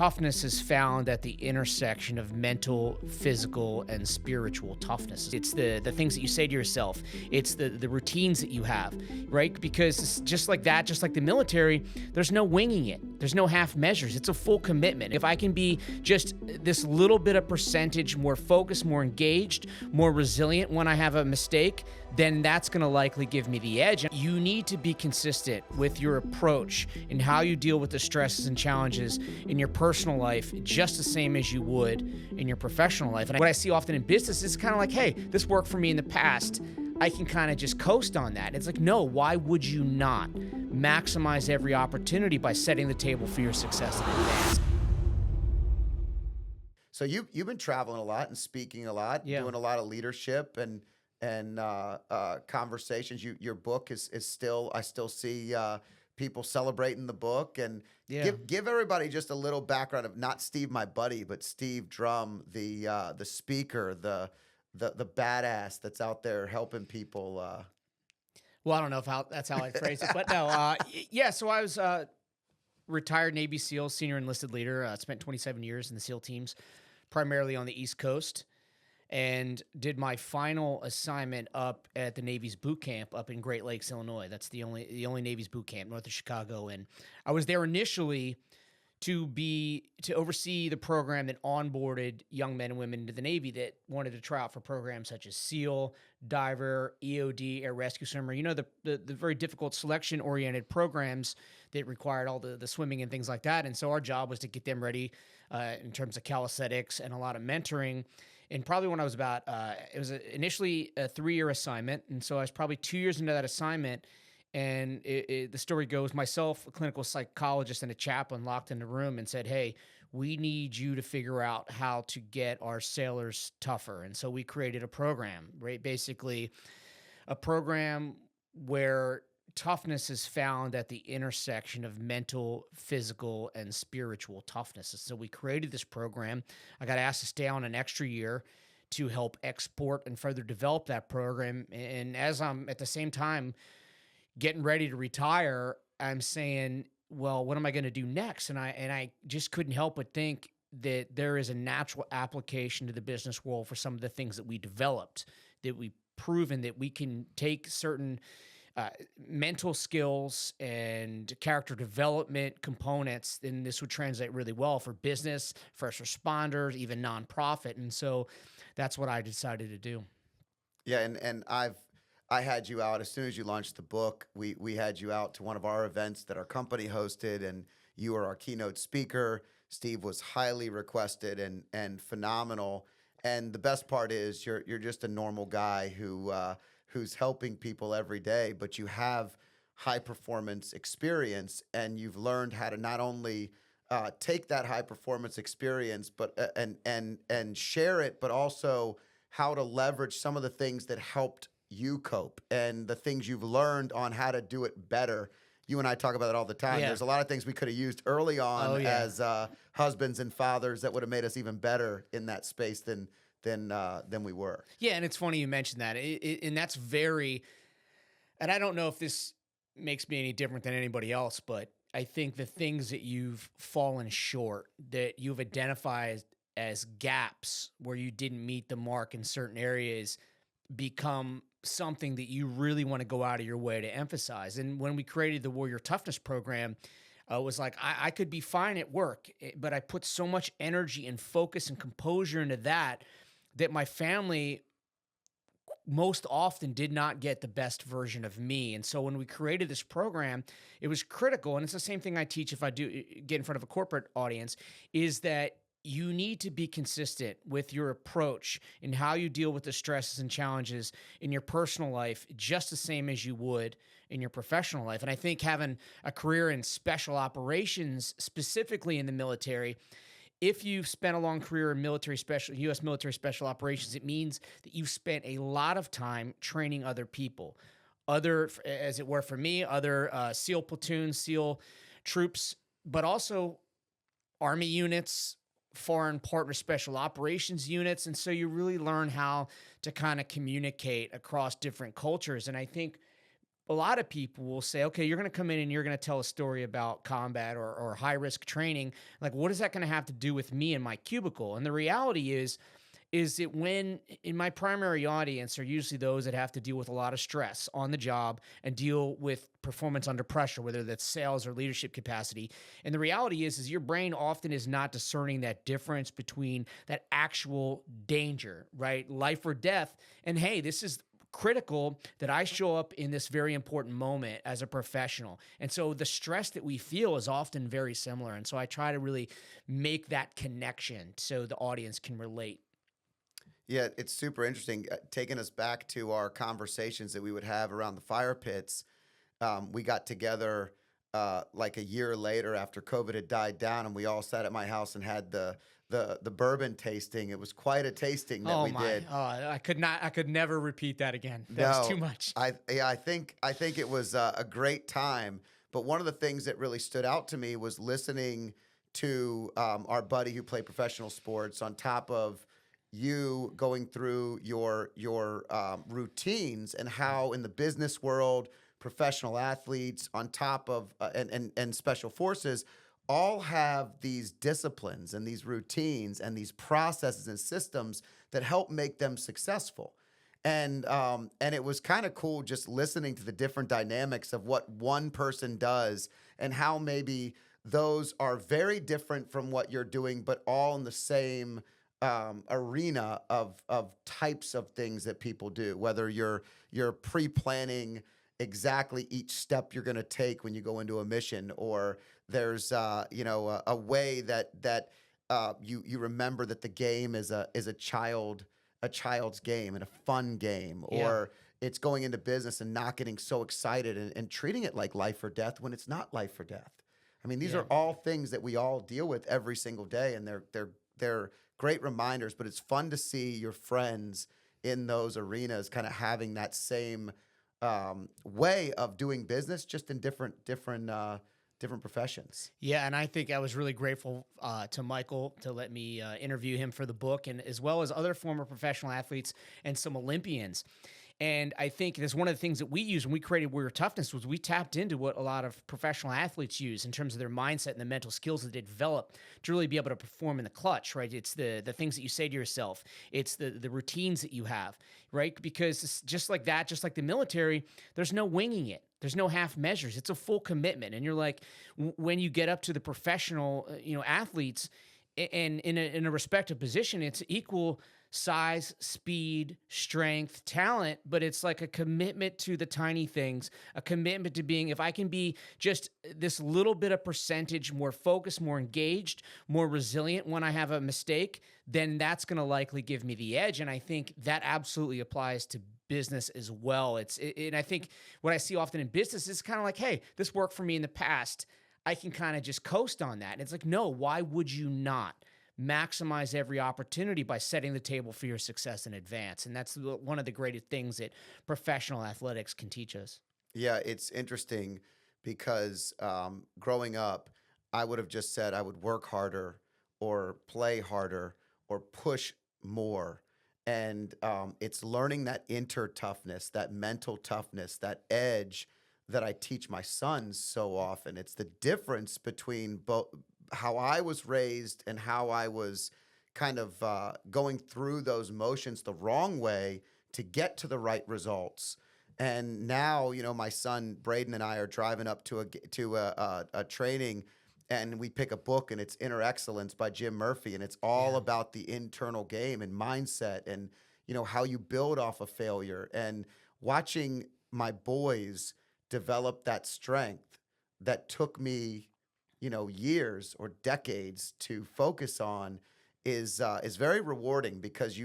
Toughness is found at the intersection of mental, physical, and spiritual toughness. It's the things that you say to yourself. It's the routines that you have, right? Because it's just like that, just like the military, there's no winging it. There's no half measures. It's a full commitment. If I can be just this little bit of percentage more focused, more engaged, more resilient when I have a mistake, then that's going to likely give me the edge. You need to be consistent with your approach in how you deal with the stresses and challenges in your personal life, just the same as you would in your professional life. And what I see often in business is kind of like, hey, this worked for me in the past. I can kind of just coast on that. It's like, no, why would you not maximize every opportunity by setting the table for your success in advance? So you've been traveling a lot and speaking a lot, doing a lot of leadership and conversations. Your book is still, I still see people celebrating the book. And give everybody just a little background of not Steve, my buddy, but Steve Drum, the speaker, the badass that's out there helping people. Well, I don't know if that's how I phrase it, but no. So I was retired Navy SEAL, senior enlisted leader. Spent 27 years in the SEAL teams, primarily on the East Coast, and did my final assignment up at the Navy's boot camp up in Great Lakes, Illinois. That's the only Navy's boot camp north of Chicago. And I was there initially to oversee the program that onboarded young men and women into the Navy that wanted to try out for programs such as SEAL, Diver, EOD, Air Rescue Swimmer. You know, the very difficult selection-oriented programs that required all the swimming and things like that. And so our job was to get them ready in terms of calisthenics and a lot of mentoring. And probably when I was about, it was initially a 3-year assignment. And so I was probably 2 years into that assignment. And the story goes, myself, a clinical psychologist, and a chaplain locked in the room and said, hey, we need you to figure out how to get our sailors tougher. And so we created a program, right? Basically a program where toughness is found at the intersection of mental, physical, and spiritual toughness. And so we created this program. I got asked to stay on an extra year to help export and further develop that program. And as I'm at the same time getting ready to retire, I'm saying, well, what am I going to do next? And I just couldn't help but think that there is a natural application to the business world for some of the things that we developed, that we've proven that we can take certain mental skills and character development components, and this would translate really well for business, first responders, even nonprofit. And so that's what I decided to do. Yeah, and I had you out as soon as you launched the book. We had you out to one of our events that our company hosted, and you were our keynote speaker. Steve was highly requested and phenomenal. And the best part is you're just a normal guy who's helping people every day, but you have high performance experience, and you've learned how to not only take that high performance experience, but and share it, but also how to leverage some of the things that helped you cope and the things you've learned on how to do it better. You and I talk about it all the time. Yeah. There's a lot of things we could have used early on as husbands and fathers that would have made us even better in that space than we were. Yeah, and it's funny you mentioned that. And that's very, and I don't know if this makes me any different than anybody else, but I think the things that you've fallen short, that you've identified as gaps where you didn't meet the mark in certain areas, become something that you really want to go out of your way to emphasize. And when we created the Warrior Toughness program, it was like, I could be fine at work, but I put so much energy and focus and composure into that my family most often did not get the best version of me. And so when we created this program, it was critical. And it's the same thing I teach if I do get in front of a corporate audience, is that you need to be consistent with your approach in how you deal with the stresses and challenges in your personal life, just the same as you would in your professional life. And I think having a career in special operations, specifically in the military, if you've spent a long career in U.S. military special operations, it means that you've spent a lot of time training other people, as it were for me, other SEAL platoons, SEAL troops, but also Army units, foreign partner special operations units. And so you really learn how to kind of communicate across different cultures. And I think a lot of people will say, okay, you're going to come in and you're going to tell a story about combat or high risk training. Like, what is that going to have to do with me and my cubicle? And the reality is that when in my primary audience are usually those that have to deal with a lot of stress on the job and deal with performance under pressure, whether that's sales or leadership capacity. And the reality is your brain often is not discerning that difference between that actual danger, right? Life or death. And hey, this is critical that I show up in this very important moment as a professional. And so the stress that we feel is often very similar. And so I try to really make that connection so the audience can relate. Yeah, it's super interesting. Taking us back to our conversations that we would have around the fire pits, we got together like a year later after COVID had died down, and we all sat at my house and had the bourbon tasting. It was quite a tasting that we did. Oh, I could never repeat that again. That was too much. I think it was a great time. But one of the things that really stood out to me was listening to our buddy who played professional sports on top of you going through your routines and how in the business world, professional athletes on top of and special forces all have these disciplines and these routines and these processes and systems that help make them successful. And it was kind of cool just listening to the different dynamics of what one person does and how maybe those are very different from what you're doing, but all in the same arena of types of things that people do, whether you're pre-planning exactly each step you're going to take when you go into a mission, or there's a way that you remember that the game is a child's game and a fun game, or it's going into business and not getting so excited and treating it like life or death when it's not life or death. I mean, these are all things that we all deal with every single day, and they're great reminders, but it's fun to see your friends in those arenas kind of having that same way of doing business, just in different professions. Yeah, and I think I was really grateful to Michael to let me interview him for the book, and as well as other former professional athletes and some Olympians. And I think that's one of the things that we used when we created Warrior Toughness was we tapped into what a lot of professional athletes use in terms of their mindset and the mental skills that they develop to really be able to perform in the clutch, right? It's the things that you say to yourself. It's the routines that you have, right? Because it's just like that, just like the military, there's no winging it. There's no half measures. It's a full commitment. And you're like, when you get up to the professional, athletes and in a respective position, it's equal size, speed, strength, talent, but it's like a commitment to the tiny things, a commitment to being, if I can be just this little bit of percentage more focused, more engaged, more resilient when I have a mistake, then that's going to likely give me the edge. And I think that absolutely applies to business as well. And I think what I see often in business is kind of like, hey, this worked for me in the past. I can kind of just coast on that. And it's like, no, why would you not maximize every opportunity by setting the table for your success in advance? And that's one of the greatest things that professional athletics can teach us. Yeah, it's interesting because growing up, I would have just said I would work harder or play harder or push more. And it's learning that inner toughness, that mental toughness, that edge that I teach my sons so often. It's the difference between both how I was raised and how I was kind of going through those motions the wrong way to get to the right results. And now, my son Braden and I are driving up to a training, and we pick a book, and it's Inner Excellence by Jim Murphy, and it's all about the internal game and mindset, and how you build off of failure. And watching my boys develop that strength that took me years or decades to focus on is very rewarding, because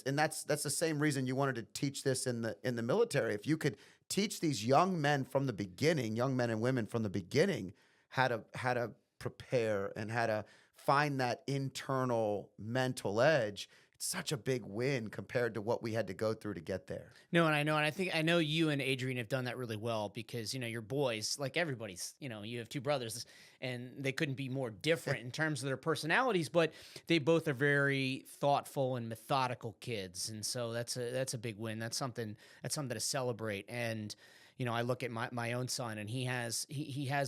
that's the same reason you wanted to teach this in the military. If you could teach these young men and women from the beginning how to prepare and how to find that internal mental edge, it's such a big win compared to what we had to go through to get there. No, and I know you and Adrian have done that really well, because your boys, like everybody's, you have two brothers, and they couldn't be more different in terms of their personalities, but they both are very thoughtful and methodical kids, and so that's a big win. That's something to celebrate. And you know, I look at my own son, and he has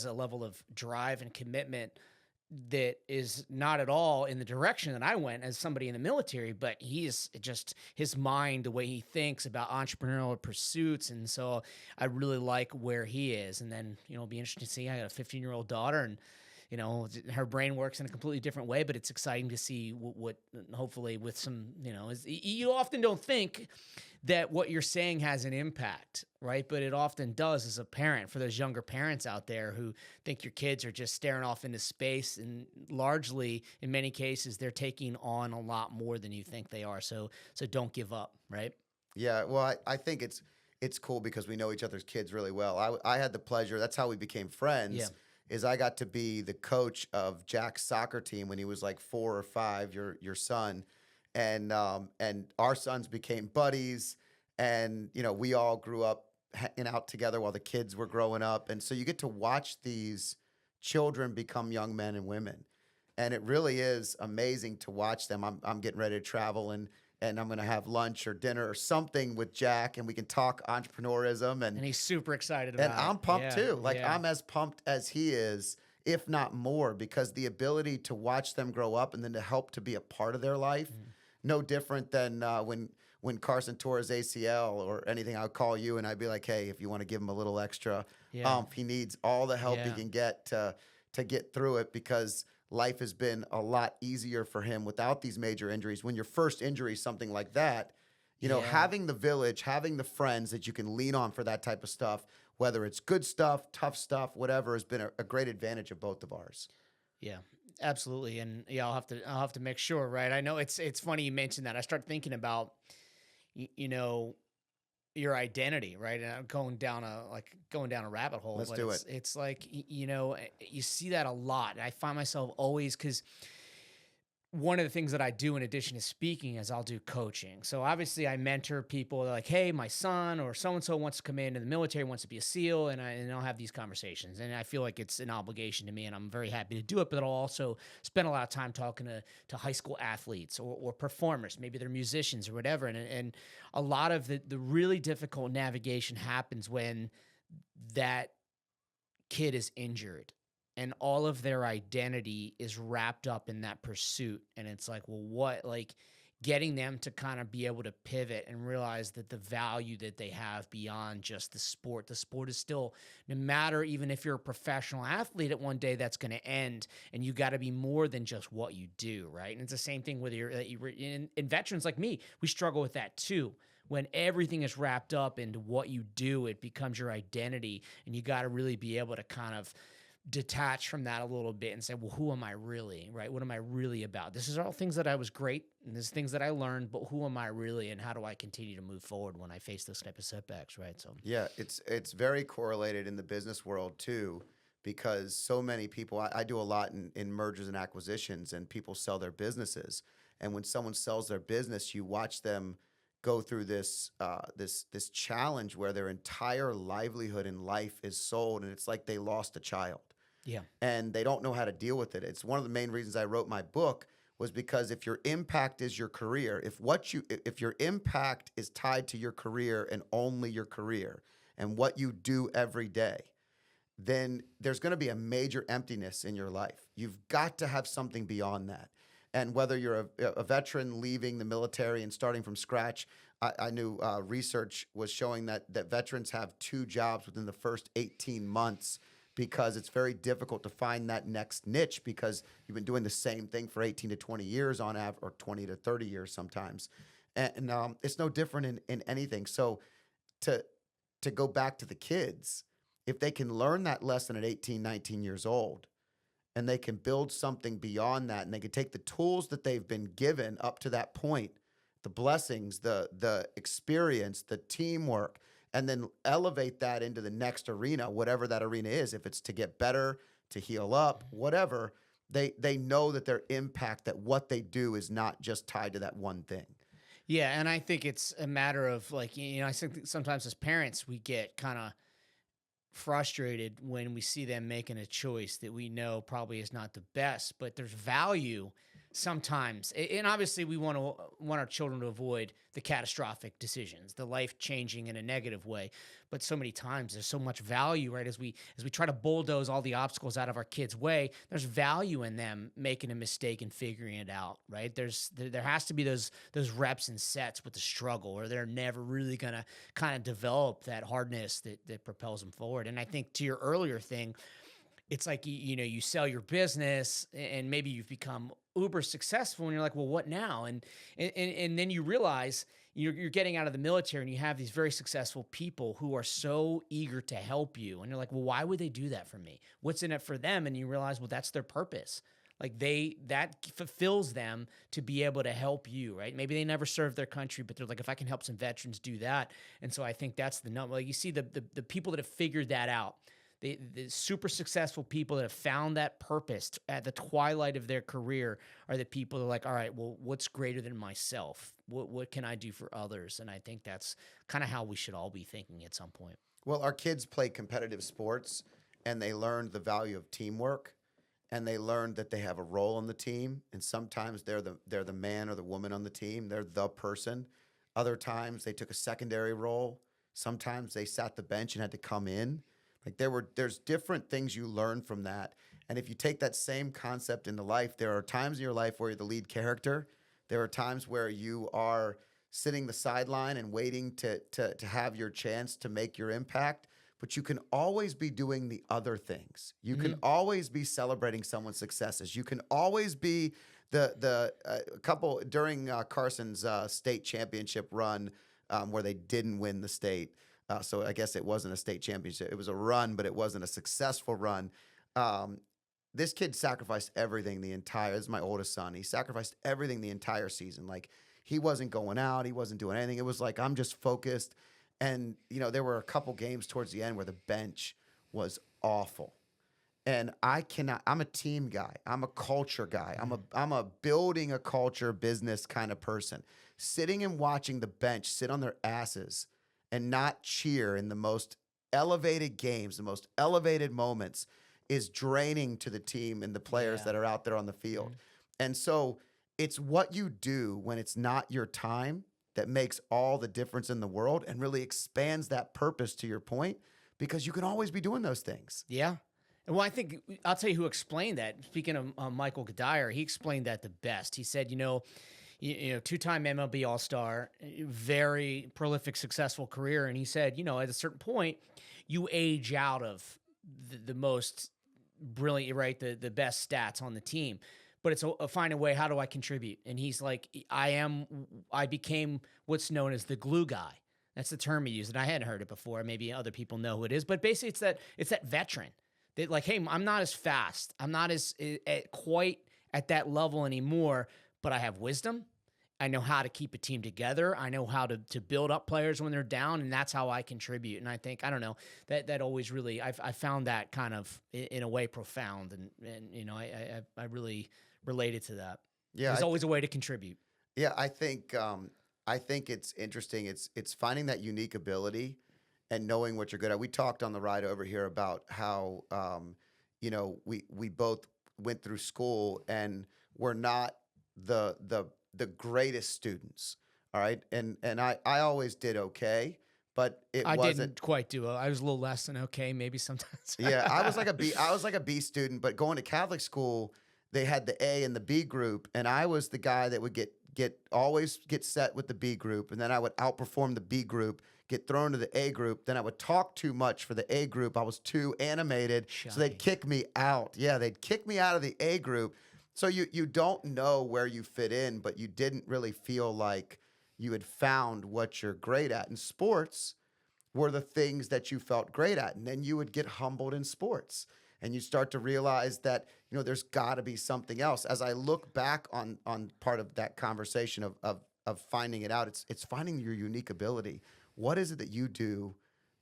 a level of drive and commitment that is not at all in the direction that I went as somebody in the military, but he is just his mind, the way he thinks about entrepreneurial pursuits. And so I really like where he is. And then, you know, it'll be interesting to see. I got a 15-year-old daughter, and, you know, her brain works in a completely different way, but it's exciting to see what hopefully with some, you know, you often don't think that what you're saying has an impact, right? But it often does as a parent, for those younger parents out there who think your kids are just staring off into space. And largely, in many cases, they're taking on a lot more than you think they are. So don't give up, right? Yeah, well, I think it's cool because we know each other's kids really well. I had the pleasure, that's how we became friends. Yeah. Is I got to be the coach of Jack's soccer team when he was like 4 or 5, your son, and our sons became buddies, and you know, we all grew up hanging out together while the kids were growing up, and so you get to watch these children become young men and women, and it really is amazing to watch them. I'm getting ready to travel, and I'm going to have lunch or dinner or something with Jack, and we can talk entrepreneurism. And he's super excited about it. And I'm pumped too. Like, yeah. I'm as pumped as he is, if not more, because the ability to watch them grow up and then to help to be a part of their life, no different than when Carson tore his ACL or anything, I would call you and I'd be like, hey, if you want to give him a little extra he needs all the help he can get to get through it, because life has been a lot easier for him without these major injuries. When your first injury is something like that, you know, having the village, having the friends that you can lean on for that type of stuff, whether it's good stuff, tough stuff, whatever, has been a great advantage of both of ours. Yeah, absolutely. And yeah, I'll have to make sure, right? I know it's funny you mentioned that. I start thinking about, you know, your identity, right? And I'm going down a rabbit hole. Let's do it. It's like, you know, you see that a lot. And I find myself always, because one of the things that I do in addition to speaking is I'll do coaching. So obviously I mentor people. They're like, hey, my son or so-and-so wants to come into the military, wants to be a SEAL, and I'll have these conversations. And I feel like it's an obligation to me, and I'm very happy to do it, but I'll also spend a lot of time talking to high school athletes or performers. Maybe they're musicians or whatever. And a lot of the really difficult navigation happens when that kid is injured and all of their identity is wrapped up in that pursuit. And it's like, well, what, like getting them to kind of be able to pivot and realize that the value that they have beyond just the sport is still, no matter, even if you're a professional athlete at one day, that's going to end, and you got to be more than just what you do. Right. And it's the same thing with in veterans like me, we struggle with that too. When everything is wrapped up into what you do, it becomes your identity, and you got to really be able to kind of detach from that a little bit and say, well, who am I really, right? What am I really about? This is all things that I was great, and this is things that I learned, but who am I really, and how do I continue to move forward when I face those type of setbacks, right? So yeah, it's very correlated in the business world too, because so many people, I do a lot in mergers and acquisitions, and people sell their businesses. And when someone sells their business, you watch them go through this challenge where their entire livelihood in life is sold, and it's like they lost a child. yeah. And they don't know how to deal with it. It's one of the main reasons I wrote my book, was because if your impact is your career, if your impact is tied to your career and only your career and what you do every day, then there's going to be a major emptiness in your life. You've got to have something beyond that. And whether you're a veteran leaving the military and starting from scratch, I knew research was showing that veterans have 2 jobs within the first 18 months, because it's very difficult to find that next niche, because you've been doing the same thing for 18 to 20 years on average, or 20 to 30 years sometimes. And it's no different in anything. So to go back to the kids, if they can learn that lesson at 18, 19 years old, and they can build something beyond that, and they can take the tools that they've been given up to that point, the blessings, the experience, the teamwork, and then elevate that into the next arena, whatever that arena is. If it's to get better, to heal up, whatever, they know that their impact, that what they do is not just tied to that one thing. Yeah, and I think it's a matter of, like, you know, I think sometimes as parents we get kind of frustrated when we see them making a choice that we know probably is not the best, but there's value Sometimes, and obviously, we want our children to avoid the catastrophic decisions, the life changing in a negative way. But so many times, there's so much value, right? As we try to bulldoze all the obstacles out of our kids' way, there's value in them making a mistake and figuring it out, right? There has to be those reps and sets with the struggle, or they're never really gonna kind of develop that hardness that propels them forward. And I think to your earlier thing, it's like you sell your business and maybe you've become uber successful and you're like, well, what now? And then you realize you're getting out of the military and you have these very successful people who are so eager to help you, and you're like, well, why would they do that for me? What's in it for them? And you realize, well, that's their purpose. Like that fulfills them to be able to help you, right? Maybe they never served their country, but they're like, if I can help some veterans do that. And so I think that's the number. Like, you see the people that have figured that out, the super successful people that have found that purpose at the twilight of their career are the people that are like, all right, well, what's greater than myself? What can I do for others? And I think that's kind of how we should all be thinking at some point. Well, our kids play competitive sports, and they learned the value of teamwork, and they learned that they have a role on the team. And sometimes they're the man or the woman on the team. They're the person. Other times they took a secondary role. Sometimes they sat the bench and had to come in. Like there's different things you learn from that. And if you take that same concept into life, there are times in your life where you're the lead character. There are times where you are sitting the sideline and waiting to have your chance to make your impact. But you can always be doing the other things. You can always be celebrating someone's successes. You can always be the couple during Carson's state championship run where they didn't win the state. So I guess it wasn't a state championship. It was a run, but it wasn't a successful run. This kid sacrificed everything this is my oldest son. He sacrificed everything the entire season. Like, he wasn't going out. He wasn't doing anything. It was like, I'm just focused. And, there were a couple games towards the end where the bench was awful. And I'm a team guy. I'm a culture guy. I'm a building a culture business kind of person. Sitting and watching the bench sit on their asses and not cheer in the most elevated games, the most elevated moments, is draining to the team and the players that are out there on the field. And so it's what you do when it's not your time that makes all the difference in the world and really expands that purpose, to your point, because you can always be doing those things. Yeah. Well, I think I'll tell you who explained that. Speaking of Michael Gadire, he explained that the best. He said, two-time MLB All-Star, very prolific, successful career. And he said, at a certain point, you age out of the most brilliant, right, the best stats on the team. But it's find a way, how do I contribute? And he's like, I became what's known as the glue guy. That's the term he used, and I hadn't heard it before. Maybe other people know who it is. But basically, it's that veteran. That, like, hey, I'm not as fast. I'm not as quite at that level anymore, but I have wisdom. I know how to keep a team together. I know how to build up players when they're down, and that's how I contribute. And I think, I don't know, that always really, I found that kind of in a way profound, and I really related to that. Yeah, there's always a way to contribute. Yeah, I think it's interesting. It's finding that unique ability and knowing what you're good at. We talked on the ride over here about how we both went through school and we're not the greatest students, all right? And I always did okay, but I didn't quite do it. I was a little less than okay, maybe sometimes. Yeah, I was like a B student, but going to Catholic school, they had the A and the B group, and I was the guy that would always get set with the B group, and then I would outperform the B group, get thrown to the A group. Then I would talk too much for the A group. I was too animated, so they'd kick me out. Yeah, they'd kick me out of the A group. So you don't know where you fit in, but you didn't really feel like you had found what you're great at. And sports were the things that you felt great at. And then you would get humbled in sports. And you start to realize that, there's got to be something else. As I look back on part of that conversation of finding it out, it's finding your unique ability. What is it that you do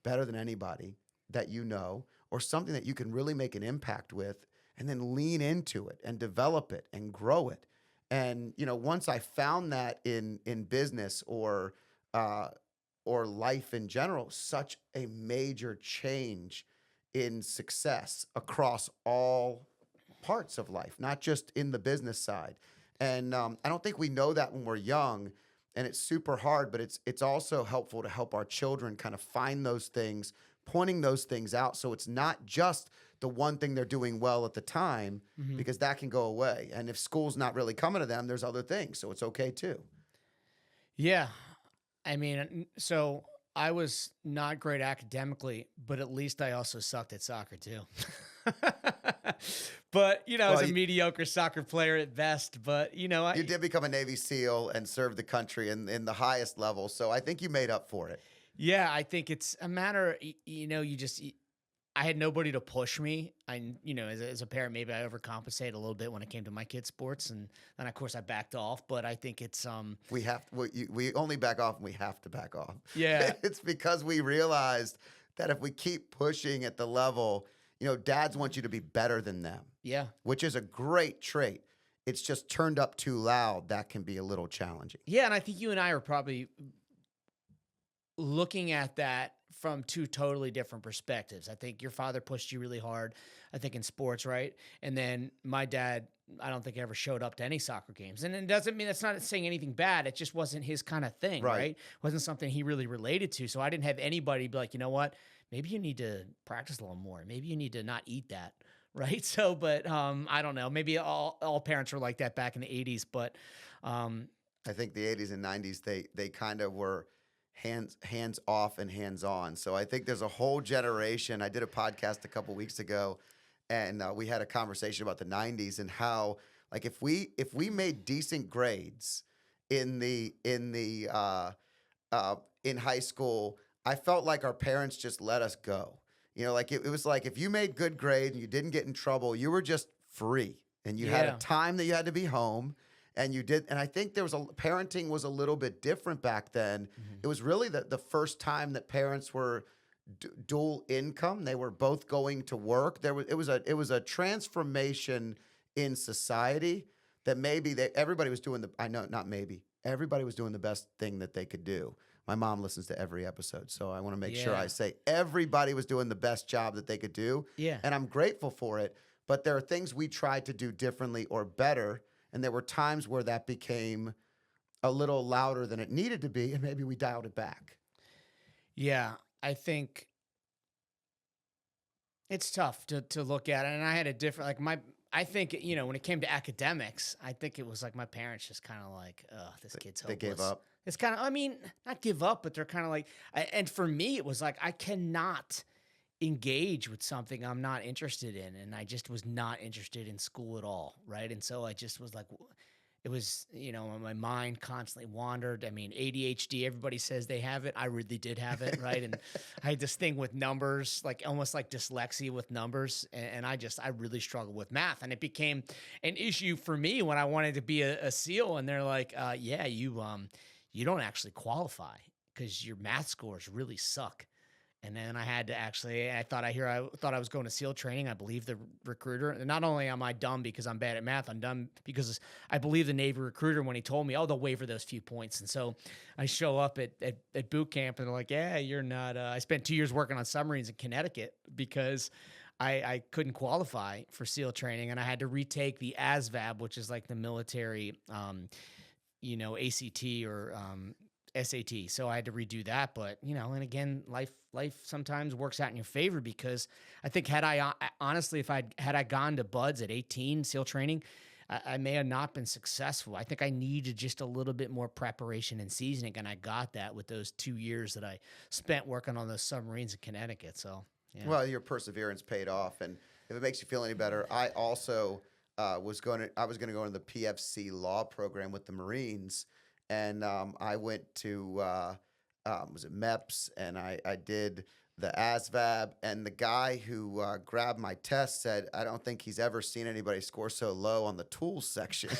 better than anybody that you know, or something that you can really make an impact with, and then lean into it and develop it and grow it. And, once I found that in business or life in general, such a major change in success across all parts of life, not just in the business side. And I don't think we know that when we're young, and it's super hard. But it's also helpful to help our children kind of find those things, pointing those things out, so it's not just the one thing they're doing well at the time, because that can go away. And if school's not really coming to them, there's other things, so it's okay too. Yeah. I mean, so I was not great academically, but at least I also sucked at soccer too. But, I was a mediocre soccer player at best. But, you did become a Navy SEAL and serve the country in the highest level. So I think you made up for it. Yeah, I think it's a matter, I had nobody to push me. As a parent, maybe I overcompensated a little bit when it came to my kids' sports, and then of course I backed off. But I think it's we only back off when we have to back off. Yeah, it's because we realized that if we keep pushing at the level, dads want you to be better than them. Yeah, which is a great trait. It's just turned up too loud. That can be a little challenging. Yeah, and I think you and I are probably looking at that from two totally different perspectives. I think your father pushed you really hard, I think in sports, right? And then my dad, I don't think ever showed up to any soccer games. And it doesn't mean, that's not saying anything bad. It just wasn't his kind of thing, right? It wasn't something he really related to. So I didn't have anybody be like, you know what? Maybe you need to practice a little more. Maybe you need to not eat that, right? So, but I don't know. Maybe all parents were like that back in the 80s, but I think the 80s and 90s, they kind of were hands off and hands on. So I think there's a whole generation. I did a podcast a couple weeks ago, and we had a conversation about the 90s and how, like, if we made decent grades in high school, I felt like our parents just let us go. Like it was like if you made good grades and you didn't get in trouble, you were just free, and you had a time that you had to be home. And you did, and I think parenting was a little bit different back then. It was really the first time that parents were dual income. They were both going to work. It was a transformation in society that everybody was doing everybody was doing the best thing that they could do. My mom listens to every episode, so I want to make sure I say everybody was doing the best job that they could do. Yeah, and I'm grateful for it. But there are things we tried to do differently or better. And there were times where that became a little louder than it needed to be, and maybe we dialed it back. Yeah, I think it's tough to look at it. And I had a different, I think, when it came to academics, I think it was like my parents just kind of like, oh, this kid's hopeless. They gave up. It's kind of, not give up, but they're kind of like, and for me, it was like, I cannot engage with something I'm not interested in, and I just was not interested in school at all, right? And so I just was like, it was, my mind constantly wandered. ADHD, everybody says they have it. I really did have it, right? And I had this thing with numbers, almost like dyslexia with numbers, and I really struggled with math, and it became an issue for me when I wanted to be a SEAL, and they're like, yeah, you don't actually qualify because your math scores really suck. And then I had to I thought I was going to SEAL training. I believe the recruiter. And not only am I dumb because I'm bad at math, I'm dumb because I believe the Navy recruiter when he told me, oh, they'll waiver those few points. And so I show up at boot camp, and they're like, yeah, you're not. I spent 2 years working on submarines in Connecticut because I couldn't qualify for SEAL training, and I had to retake the ASVAB, which is like the military, ACT or SAT. So I had to redo that. But, and again, life sometimes works out in your favor, because I think had I gone to Buds at 18, SEAL training, I may have not been successful. I think I needed just a little bit more preparation and seasoning, and I got that with those 2 years that I spent working on those submarines in Connecticut. So, yeah. Well, your perseverance paid off. And if it makes you feel any better, I also was going to go into the PFC law program with the Marines. And I went to, was it MEPS, and I did the ASVAB, and the guy who grabbed my test said, I don't think he's ever seen anybody score so low on the tools section.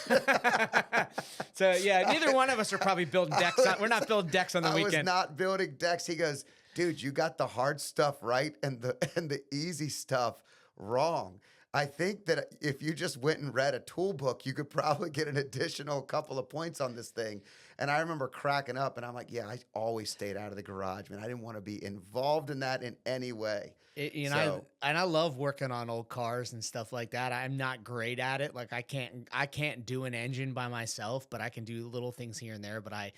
So, yeah, neither one of us are probably building decks. We're not building decks on the weekend. I was not building decks. He goes, dude, you got the hard stuff right and the easy stuff wrong. I think that if you just went and read a tool book, you could probably get an additional couple of points on this thing. And I remember cracking up, and I'm like, yeah, I always stayed out of the garage, man. I didn't want to be involved in that in any way. I love working on old cars and stuff like that. I'm not great at it. Like I can't do an engine by myself, but I can do little things here and there. But I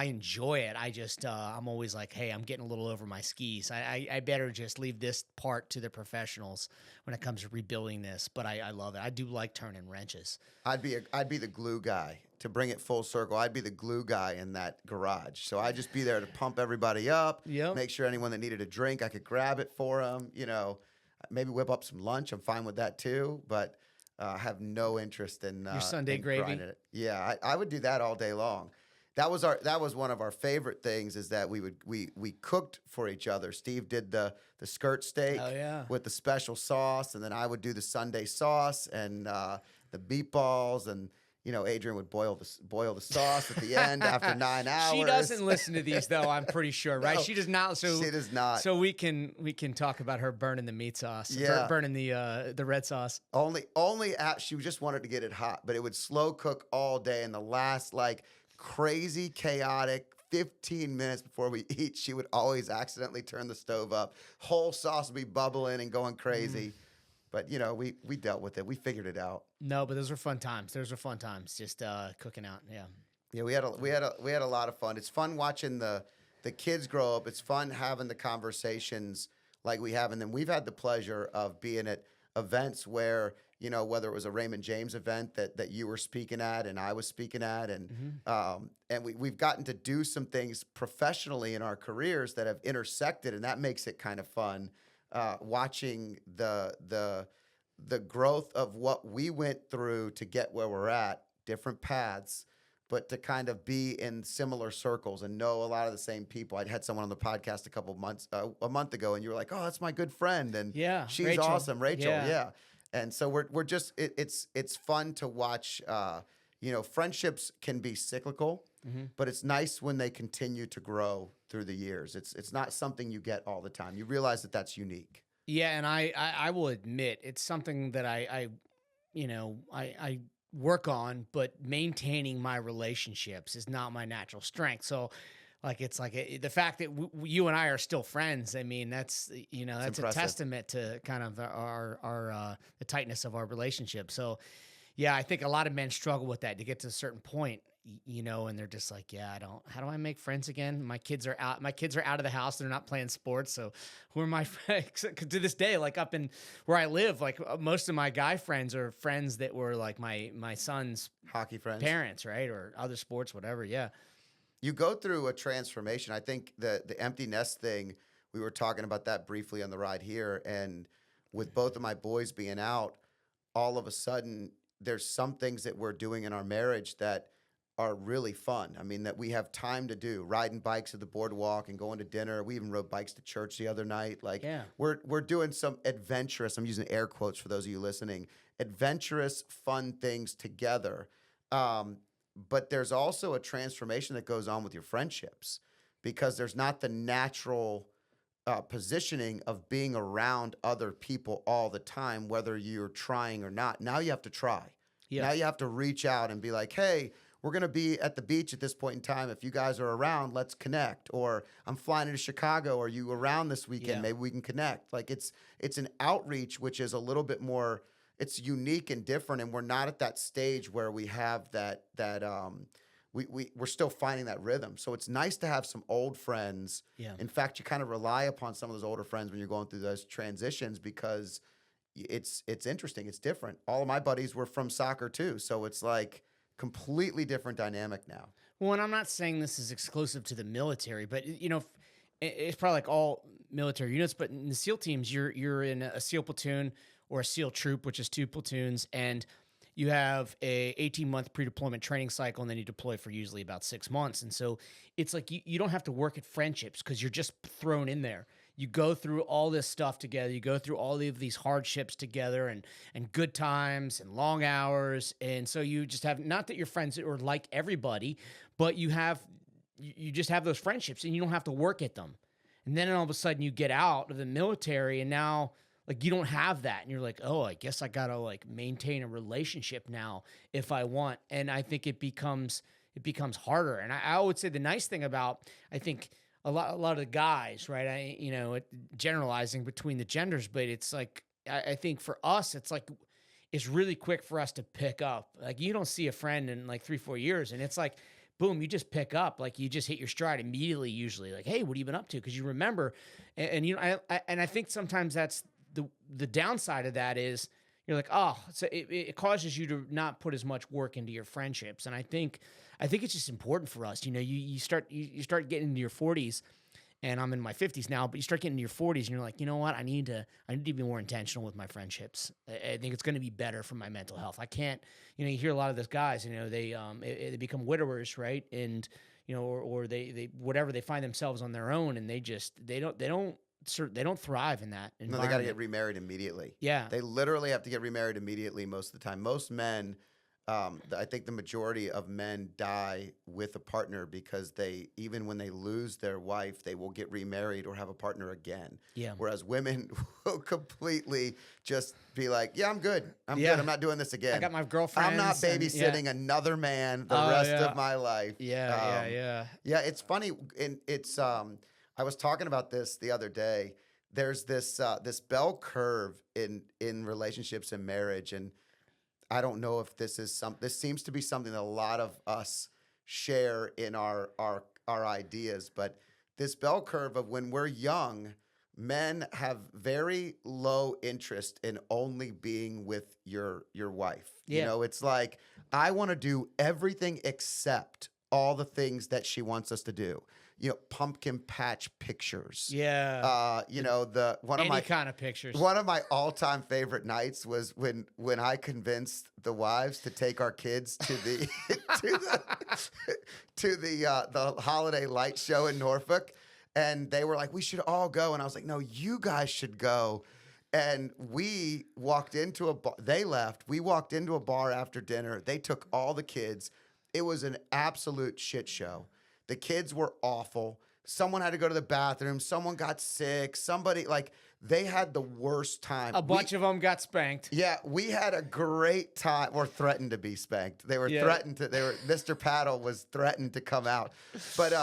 enjoy it. I just, I'm always like, hey, I'm getting a little over my skis. I better just leave this part to the professionals when it comes to rebuilding this. But I love it. I do like turning wrenches. I'd be the glue guy. To bring it full circle, I'd be the glue guy in that garage. So I'd just be there to pump everybody up, make sure anyone that needed a drink, I could grab it for them, maybe whip up some lunch. I'm fine with that too, but I have no interest in your Sunday gravy. Yeah, I would do that all day long. That was one of our favorite things, is that we cooked for each other. Steve did the skirt steak with the special sauce, and then I would do the Sunday sauce and the meatballs, and Adrian would boil the sauce at the end after 9 hours. She doesn't listen to these though, I'm pretty sure, right? No, she does not. So she does not. So we can talk about her burning the meat sauce, burning the red sauce. She just wanted to get it hot, but it would slow cook all day, and the last crazy chaotic 15 minutes before we eat, she would always accidentally turn the stove up. Whole sauce would be bubbling and going crazy. But we dealt with it. We figured it out. No, but those were fun times. Just cooking out. Yeah. Yeah, we had a lot of fun. It's fun watching the kids grow up. It's fun having the conversations like we have, and then we've had the pleasure of being at events where whether it was a Raymond James event that you were speaking at and I was speaking at, and we've gotten to do some things professionally in our careers that have intersected, and that makes it kind of fun. Watching the growth of what we went through to get where we're at, different paths, but to kind of be in similar circles and know a lot of the same people. I'd had someone on the podcast a month ago, and you were like, "Oh, that's my good friend," and she's Rachel. Awesome, Rachel. Yeah. And so we're just it's fun to watch. Friendships can be cyclical, but it's nice when they continue to grow through the years. It's not something you get all the time. You realize that that's unique. Yeah, and I will admit it's something that I work on, but maintaining my relationships is not my natural strength. So the fact that you and I are still friends. I mean, that's that's a testament to kind of our the tightness of our relationship. So, yeah, I think a lot of men struggle with that to get to a certain point, and they're just like, how do I make friends again? My kids are out of the house. They're not playing sports. So who are my friends? To this day, up in where I live, most of my guy friends are friends that were my son's hockey friends, parents, right? Or other sports, whatever. Yeah. You go through a transformation. I think the empty nest thing, we were talking about that briefly on the ride here. And with both of my boys being out, all of a sudden, there's some things that we're doing in our marriage that are really fun. I mean, that we have time to do, riding bikes at the boardwalk and going to dinner. We even rode bikes to church the other night. We're doing some adventurous, I'm using air quotes for those of you listening, adventurous, fun things together. But there's also a transformation that goes on with your friendships, because there's not the natural positioning of being around other people all the time, whether you're trying or not. Now you have to try. Yeah. Now you have to reach out and be like, hey, we're going to be at the beach at this point in time. If you guys are around, let's connect. Or I'm flying into Chicago. Are you around this weekend? Yeah. Maybe we can connect. It's an outreach, which is a little bit more, it's unique and different. And we're not at that stage where we have we're still finding that rhythm. So it's nice to have some old friends. Yeah. In fact, you kind of rely upon some of those older friends when you're going through those transitions, because it's interesting. It's different. All of my buddies were from soccer too. So it's completely different dynamic now. Well, and I'm not saying this is exclusive to the military, but it's probably all military units, but in the SEAL teams, you're in a SEAL platoon or a SEAL troop, which is 2 platoons, and you have a 18-month pre-deployment training cycle, and then you deploy for usually about 6 months. And so it's you don't have to work at friendships because you're just thrown in there. You go through all this stuff together. You go through all of these hardships together, and good times and long hours. And so you just have, not that your friends are like everybody, but you just have those friendships, and you don't have to work at them. And then all of a sudden you get out of the military, and now like you don't have that, and you're like, oh, I guess I gotta like maintain a relationship now if I want. And I think it becomes harder. And I would say the nice thing about, I think, a lot of the guys, right? Generalizing between the genders, but it's like I think for us, it's like it's really quick for us to pick up. Like you don't see a friend in like 3-4 years, and it's like boom, you just pick up, like you just hit your stride immediately. Usually, like, hey, what have you been up to? Because you remember, and you know, I think sometimes that's the downside of that is you're like, oh, so it causes you to not put as much work into your friendships. And I think it's just important for us. You know, you start getting into your 40s, and I'm in my 50s now, but you start getting into your 40s, and you're like, you know what? I need to be more intentional with my friendships. I think it's going to be better for my mental health. I can't, you know, you hear a lot of those guys, you know, they become widowers, right? And you know, or they whatever, they find themselves on their own, and they don't thrive in that environment. No, they got to get remarried immediately. Yeah, they literally have to get remarried immediately most of the time. Most men. I think the majority of men die with a partner because even when they lose their wife, they will get remarried or have a partner again. Yeah. Whereas women will completely just be like, yeah, I'm good. I'm good. I'm not doing this again. I got my girlfriend. I'm not babysitting another man the rest of my life. Yeah. Yeah, it's funny. I was talking about this the other day. There's this bell curve in relationships and marriage, and I don't know if this seems to be something that a lot of us share in our ideas, but this bell curve of when we're young, men have very low interest in only being with your wife. Yeah. You know, it's like, I want to do everything except all the things that she wants us to do. You know, pumpkin patch pictures. Yeah. You know, any kind of pictures. One of my all-time favorite nights was when I convinced the wives to take our kids to the the holiday light show in Norfolk, and they were like, "We should all go," and I was like, "No, you guys should go." And we walked into a bar. They left. We walked into a bar after dinner. They took all the kids. It was an absolute shit show. The kids were awful. Someone had to go to the bathroom. Someone got sick. They had the worst time. A bunch of them got spanked. Yeah, we had a great time, or threatened to be spanked. They were threatened to. Mr. Paddle was threatened to come out, but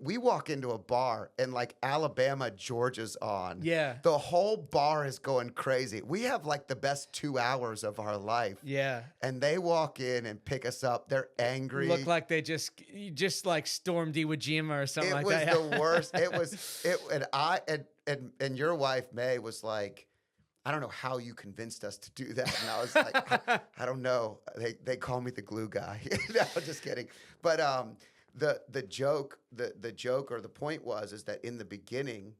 we walk into a bar and like Alabama Georgia's on. Yeah. The whole bar is going crazy. We have like the best 2 hours of our life. Yeah. And they walk in and pick us up. They're angry. Look like they just like stormed Iwo Jima or something like that. It was the worst. And your wife, May, was like, I don't know how you convinced us to do that. And I was like, I don't know. They call me the glue guy. No, just kidding. But the joke or the point is that in the beginning,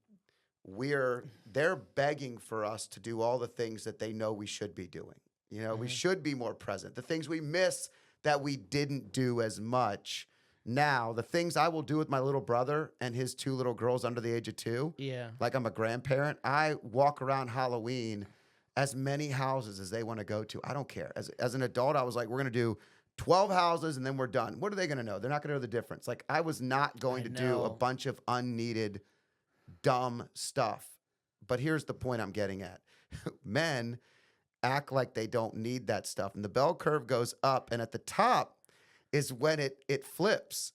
they're begging for us to do all the things that they know we should be doing. You know, we should be more present. The things we miss that we didn't do as much. Now, the things I will do with my little brother and his 2 little girls under the age of 2. Yeah. Like I'm a grandparent. I walk around Halloween as many houses as they want to go to. I don't care. As an adult, I was like, we're going to do 12 houses and then we're done. What are they going to know? They're not going to know the difference. Like, I was not going to do a bunch of unneeded, dumb stuff. But here's the point I'm getting at. Men act like they don't need that stuff. And the bell curve goes up. And at the top is when it flips.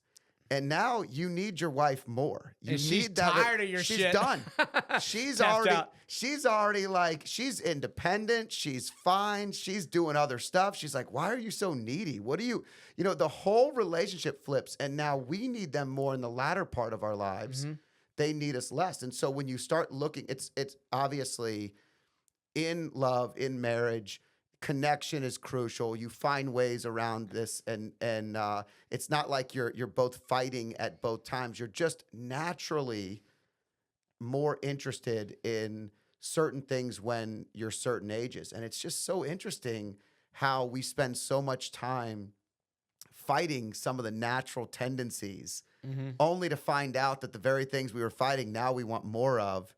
And now you need your wife more. She's tired of your shit. She's done. She's already like, she's independent. She's fine. She's doing other stuff. She's like, why are you so needy? What do you know, the whole relationship flips. And now we need them more in the latter part of our lives. Mm-hmm. They need us less. And so when you start looking, it's obviously in love, in marriage, connection is crucial. You find ways around this, and it's not like you're both fighting at both times. You're just naturally more interested in certain things when you're certain ages. And it's just so interesting how we spend so much time fighting some of the natural tendencies, only to find out that the very things we were fighting now we want more of.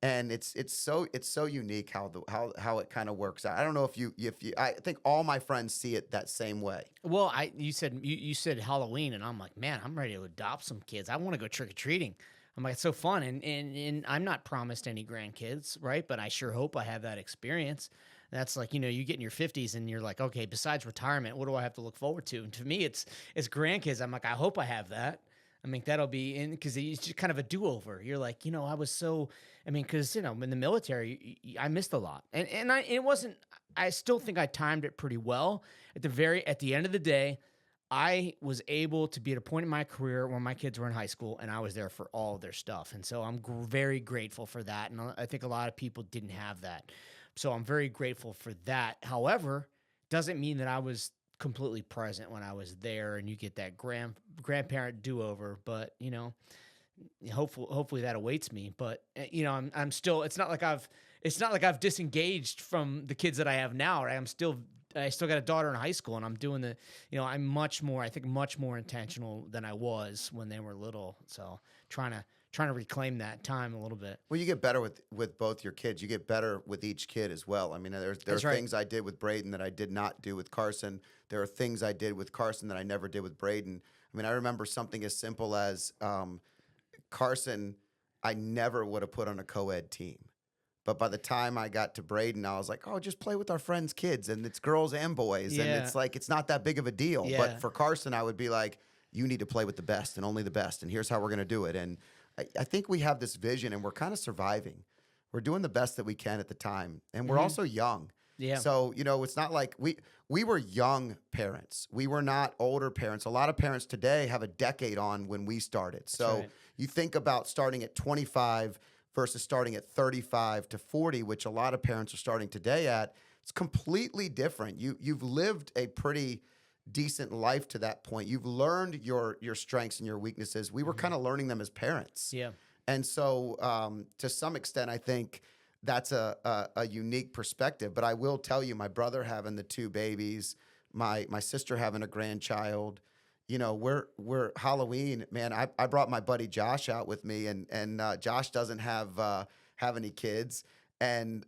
And it's so unique how it kind of works out. I don't know if you I think all my friends see it that same way. You said Halloween, and I'm like, man, I'm ready to adopt some kids. I want to go trick or treating. I'm like, it's so fun. And I'm not promised any grandkids, right? But I sure hope I have that experience. That's like, you get in your 50s and you're like, okay, besides retirement, what do I have to look forward to? And to me, it's grandkids. I'm like, I hope I have that. I mean, that'll be in because it's just kind of a do-over. You're like, I was so, because, in the military, I missed a lot. And it wasn't, I still think I timed it pretty well. At the end of the day, I was able to be at a point in my career where my kids were in high school and I was there for all of their stuff. And so I'm very grateful for that. And I think a lot of people didn't have that. So I'm very grateful for that. However, doesn't mean that I was completely present when I was there and you get that grandparent do-over, but hopefully that awaits me. But I'm still, it's not like I've disengaged from the kids that I have now, right? I still got a daughter in high school and I'm doing I'm much more intentional than I was when they were little. So trying to reclaim that time a little bit. Well, you get better with both your kids. You get better with each kid as well. I mean, there are right. things I did with Braden that I did not do with Carson. There are things I did with Carson that I never did with Braden. I mean, I remember something as simple as Carson, I never would have put on a co-ed team. But by the time I got to Braden, I was like, oh, just play with our friends' kids. And it's girls and boys. Yeah. And it's like, it's not that big of a deal. Yeah. But for Carson, I would be like, you need to play with the best and only the best. And here's how we're going to do it. And I think we have this vision and we're kind of surviving. We're doing the best that we can at the time. And we're also young. Yeah. So, it's not like we were young parents. We were not older parents. A lot of parents today have a decade on when we started. So right. You think about starting at 25 versus starting at 35 to 40, which a lot of parents are starting today at. It's completely different. You've lived a pretty decent life to that point. You've learned your strengths and your weaknesses. We were kind of learning them as parents. Yeah. And so to some extent, I think that's a unique perspective. But I will tell you, my brother having the two babies, my sister having a grandchild, we're Halloween, man. I brought my buddy Josh out with me, and Josh doesn't have any kids, and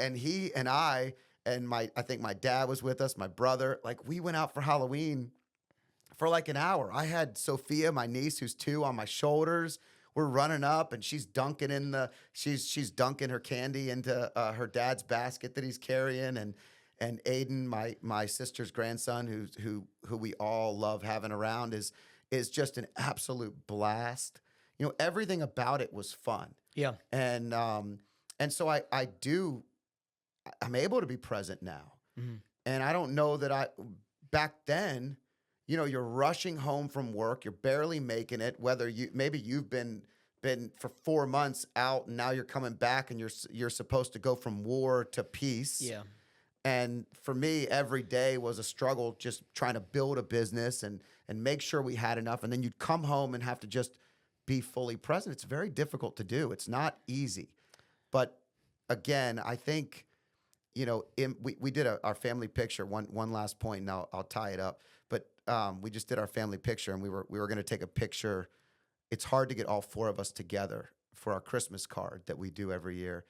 he and I think my dad was with us, my brother, like we went out for Halloween for like an hour. I had Sophia, my niece, who's 2, on my shoulders. We're running up, and she's dunking she's dunking her candy into her dad's basket that he's carrying, and Aiden, my sister's grandson, who we all love having around, is just an absolute blast. Everything about it was fun. Yeah. And so I'm able to be present now. Mm-hmm. And I don't know that back then, you're rushing home from work, you're barely making it, whether maybe you've been for 4 months out and now you're coming back and you're supposed to go from war to peace. Yeah. And for me, every day was a struggle, just trying to build a business and make sure we had enough. And then you'd come home and have to just be fully present. It's very difficult to do. It's not easy. But again, I think, we did our family picture. One last point, and I'll tie it up. But we just did our family picture, and we were going to take a picture. It's hard to get all 4 of us together for our Christmas card that we do every year.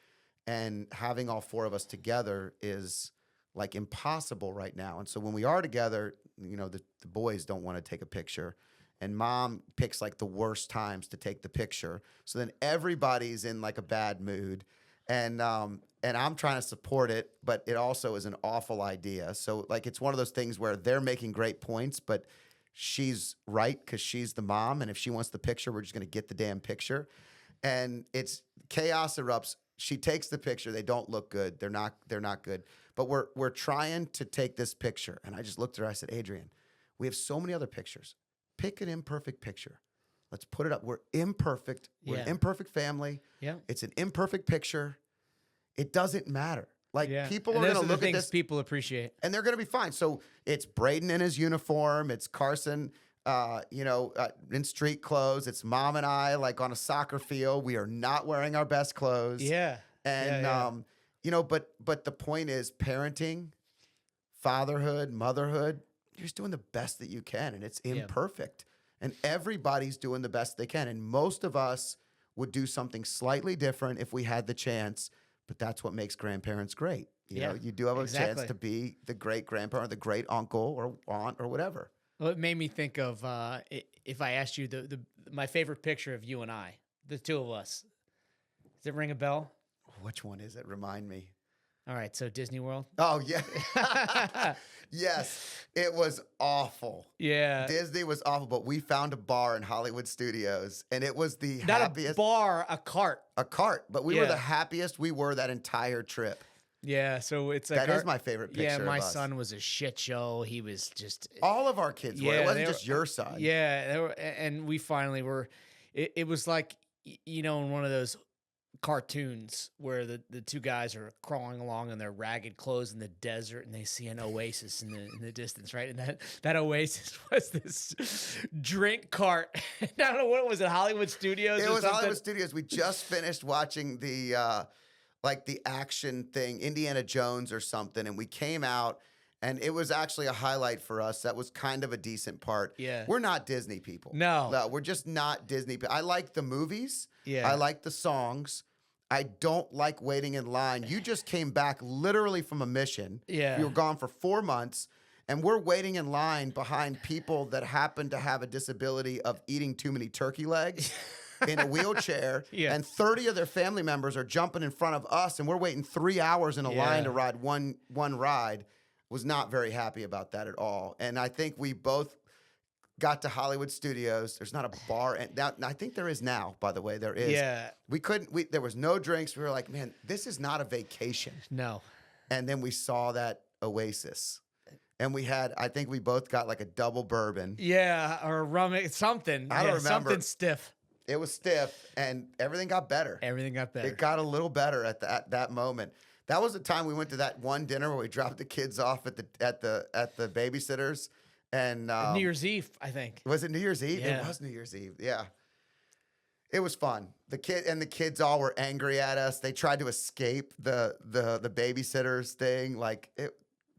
And having all 4 of us together is like impossible right now. And so when we are together, the boys don't want to take a picture, and mom picks like the worst times to take the picture. So then everybody's in like a bad mood, and I'm trying to support it, but it also is an awful idea. So like, it's one of those things where they're making great points, but she's right because she's the mom. And if she wants the picture, we're just going to get the damn picture. And it's chaos erupts. She takes the picture. They don't look good. They're not good. But we're trying to take this picture. And I just looked at her. I said, Adrian, we have so many other pictures. Pick an imperfect picture. Let's put it up. We're imperfect. We're an imperfect family. Yeah. It's an imperfect picture. It doesn't matter. Like, people and are those going to look the at things this, people appreciate, and they're going to be fine. So it's Braden in his uniform. It's Carson, in street clothes. It's mom and I, like on a soccer field. We are not wearing our best clothes. Yeah. And but the point is, parenting, fatherhood, motherhood, you're just doing the best that you can, and it's imperfect. And everybody's doing the best they can. And most of us would do something slightly different if we had the chance. But that's what makes grandparents great. You do have a chance to be the great grandparent, or the great uncle or aunt or whatever. Well, it made me think of if I asked you my favorite picture of you and I, The two of us. Does it ring a bell? Which one is it? Remind me. All right, so Disney World. Oh, yeah. Yes, it was awful. Yeah. Disney was awful, but we found a bar in Hollywood Studios, and it was the Not happiest. a bar, a cart. A cart, but we were the Yeah. happiest we were that entire trip. Yeah, so it's like That is my favorite picture Yeah, of my us. son was a shit show. He was just All of our kids were. Yeah, It wasn't they just were- your son. Yeah, they were, and we finally were. It was like you know, in one of those cartoons where the two guys are crawling along in their ragged clothes in the desert, and they see an oasis in the distance, right? And that oasis was this drink cart. I don't know what was it, Hollywood Studios. It or was something? Hollywood Studios. We just finished watching the like the action thing, Indiana Jones or something, and we came out, and it was actually a highlight for us. That was kind of a decent part. Yeah. We're not Disney people. No. We're just not Disney people. I like the movies. Yeah. I like the songs. I don't like waiting in line. You just came back literally from a mission. Yeah. You were gone for 4 months, and we're waiting in line behind people that happen to have a disability of eating too many turkey legs in a wheelchair. Yeah. And 30 of their family members are jumping in front of us, and we're waiting 3 hours in a line to ride one ride. Was not very happy about that at all. And I think we both got to Hollywood Studios. There's not a bar, and now I think there is now. By the way, there is. Yeah. There was no drinks. We were like, man, this is not a vacation. No. And then we saw that Oasis, and I think we both got like a double bourbon. Yeah, or rum, something. I don't Yeah, remember. Something stiff. It was stiff, and everything got better. Everything got better. It got a little better at that moment. That was the time we went to that one dinner where we dropped the kids off at the babysitters, and New Year's Eve, I think. was it New Year's Eve? Yeah. It was New Year's Eve. Yeah. It was fun. The kids all were angry at us. They tried to escape the babysitters thing.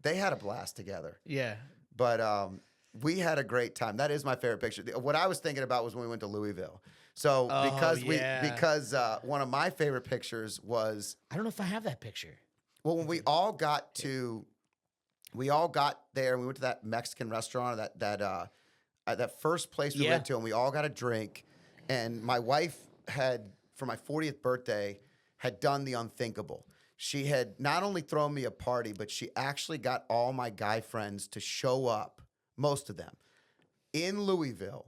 They had a blast together. Yeah. But we had a great time. That is my favorite picture. What I was thinking about was when we went to Louisville. So because one of my favorite pictures was I don't know if I have that picture. when we all got there and we went to that Mexican restaurant, that first place we went to, and we all got a drink. And my wife had, for my 40th birthday, had done the unthinkable. She had not only thrown me a party, but she actually got all my guy friends to show up, most of them, in Louisville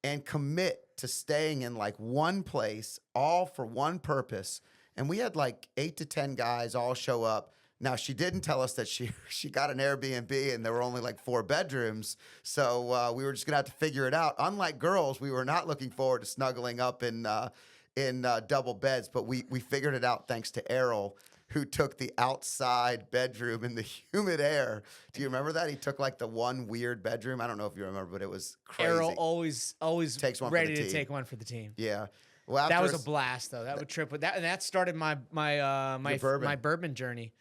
and commit to staying in like one place, all for one purpose. And we had like 8 to 10 guys all show up. Now, she didn't tell us that she got an Airbnb and there were only like 4 bedrooms. So we were just going to have to figure it out. Unlike girls, we were not looking forward to snuggling up in double beds, but we figured it out thanks to Errol, who took the outside bedroom in the humid air. Do you remember that? He took like the one weird bedroom. I don't know if you remember, but it was crazy. Errol always Takes one for ready the to team. take one for the team. Yeah. Well, That after was a blast, though. That would trip with that, and that started my bourbon. my bourbon journey.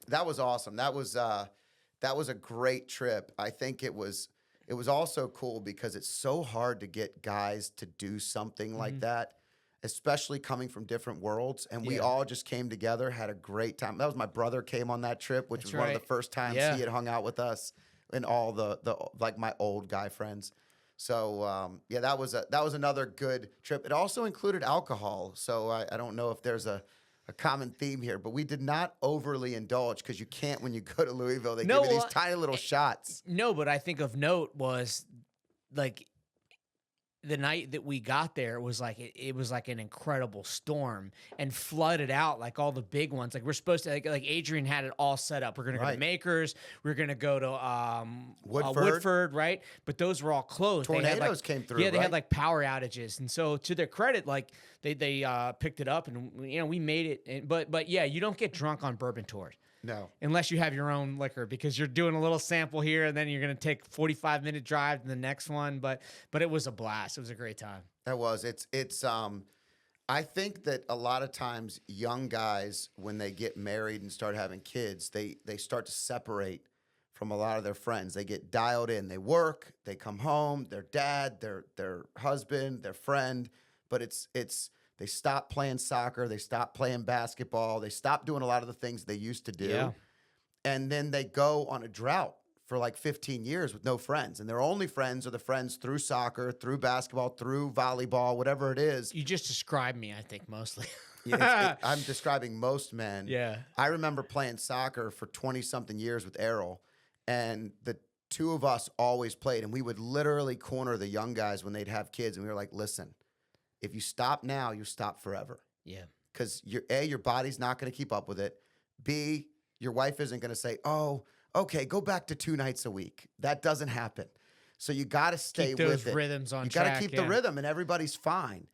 That was awesome. That was a great trip. I think it was also cool because it's so hard to get guys to do something like that, especially coming from different worlds. And we all just came together, had a great time. That was my brother came on that trip, which was one of the first times he had hung out with us and all the like my old guy friends. So that was another good trip. It also included alcohol. So I don't know if there's a common theme here, but we did not overly indulge because you can't when you go to Louisville. They give you these tiny little shots. No, but I think of note was like the night that we got there was like it was like an incredible storm and flooded out like all the big ones. Like we're supposed to like Adrian had it all set up. We're gonna go to Makers. We're gonna go to Woodford, right? But those were all closed. Tornadoes came through. Yeah, they had like power outages, and so to their credit, like they picked it up, and we made it. But yeah, you don't get drunk on bourbon tours. No. Unless you have your own liquor, because you're doing a little sample here and then you're going to take 45-minute drive to the next one. But it was a blast. It was a great time. That was. I think that a lot of times young guys, when they get married and start having kids, they start to separate from a lot of their friends. They get dialed in. They work, they come home, their dad, their husband, their friend, but it's they stop playing soccer. They stop playing basketball. They stop doing a lot of the things they used to do. Yeah. And then they go on a drought for like 15 years with no friends. And their only friends are the friends through soccer, through basketball, through volleyball, whatever it is. You just described me, I think, mostly. I'm describing most men. Yeah. I remember playing soccer for 20-something years with Errol, and the two of us always played, and we would literally corner the young guys when they'd have kids, and we were like, listen, if you stop now, you stop forever. Yeah. Because your body's not going to keep up with it. B, your wife isn't going to say, oh, okay, go back to 2 nights a week. That doesn't happen. So you got to stay keep those with it. rhythms on you track. You got to keep the rhythm, and everybody's fine.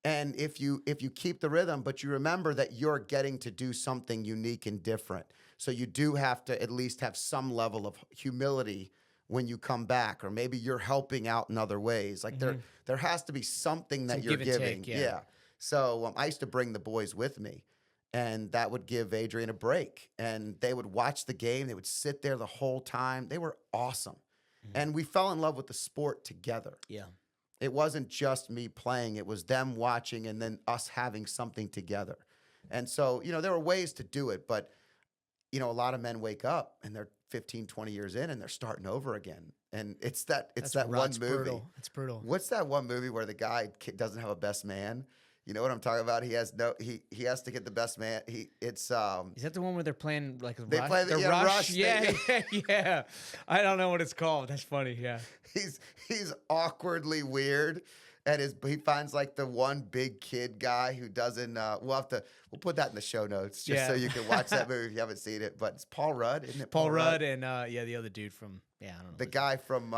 And if you keep the rhythm, but you remember that you're getting to do something unique and different. So you do have to at least have some level of humility when you come back, or maybe you're helping out in other ways. Like there has to be something that you're giving. Yeah. So I used to bring the boys with me, and that would give Adrian a break. And they would watch the game. They would sit there the whole time. They were awesome. And we fell in love with the sport together. Yeah. It wasn't just me playing. It was them watching and then us having something together. And so, there were ways to do it. But, a lot of men wake up and they're 15, 20 years in and they're starting over again. And it's that one movie. Brutal. It's brutal. What's that one movie where the guy doesn't have a best man? You know what I'm talking about? He has to get the best man. Is that the one where they're playing like they Rush? play the Rush? Yeah. I don't know what it's called. That's funny. Yeah. He's awkwardly weird, and he finds like the one big kid guy who doesn't. We'll put that in the show notes just so you can watch that movie if you haven't seen it. But it's Paul Rudd, isn't it? Paul Rudd and the other dude from I don't know. The guy from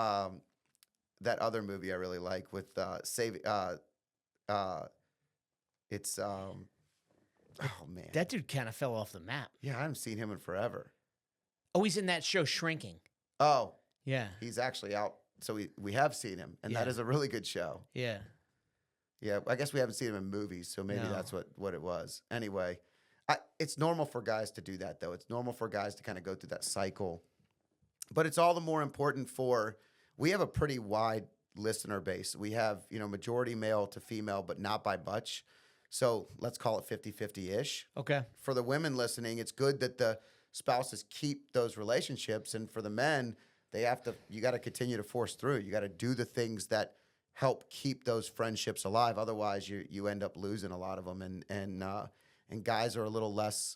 that other movie I really like with It's oh man, that dude kind of fell off the map. Yeah, I haven't seen him in forever. Oh, he's in that show Shrinking. Oh, yeah, he's actually out. So we have seen him, and that is a really good show. Yeah, yeah. I guess we haven't seen him in movies, so maybe that's what it was. Anyway, it's normal for guys to do that, though. It's normal for guys to kind of go through that cycle, but it's all the more important we have a pretty wide listener base. We have majority male to female, but not by much. So let's call it 50-50-ish. Okay. For the women listening, it's good that the spouses keep those relationships. And for the men, you got to continue to force through. You got to do the things that help keep those friendships alive. Otherwise, you end up losing a lot of them. And guys are a little less,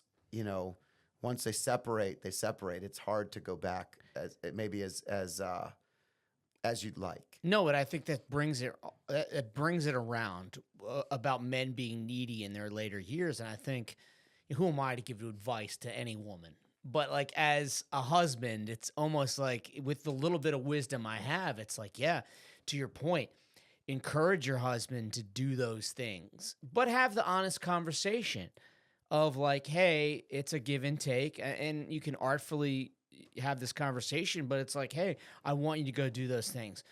once they separate, they separate. It's hard to go back as you'd like. No, but I think that brings it around about men being needy in their later years. And I think, who am I to give advice to any woman? But like as a husband, it's almost like with the little bit of wisdom I have, it's like, yeah, to your point, encourage your husband to do those things, but have the honest conversation of like, hey, it's a give and take, and you can artfully have this conversation, but it's like, hey, I want you to go do those things.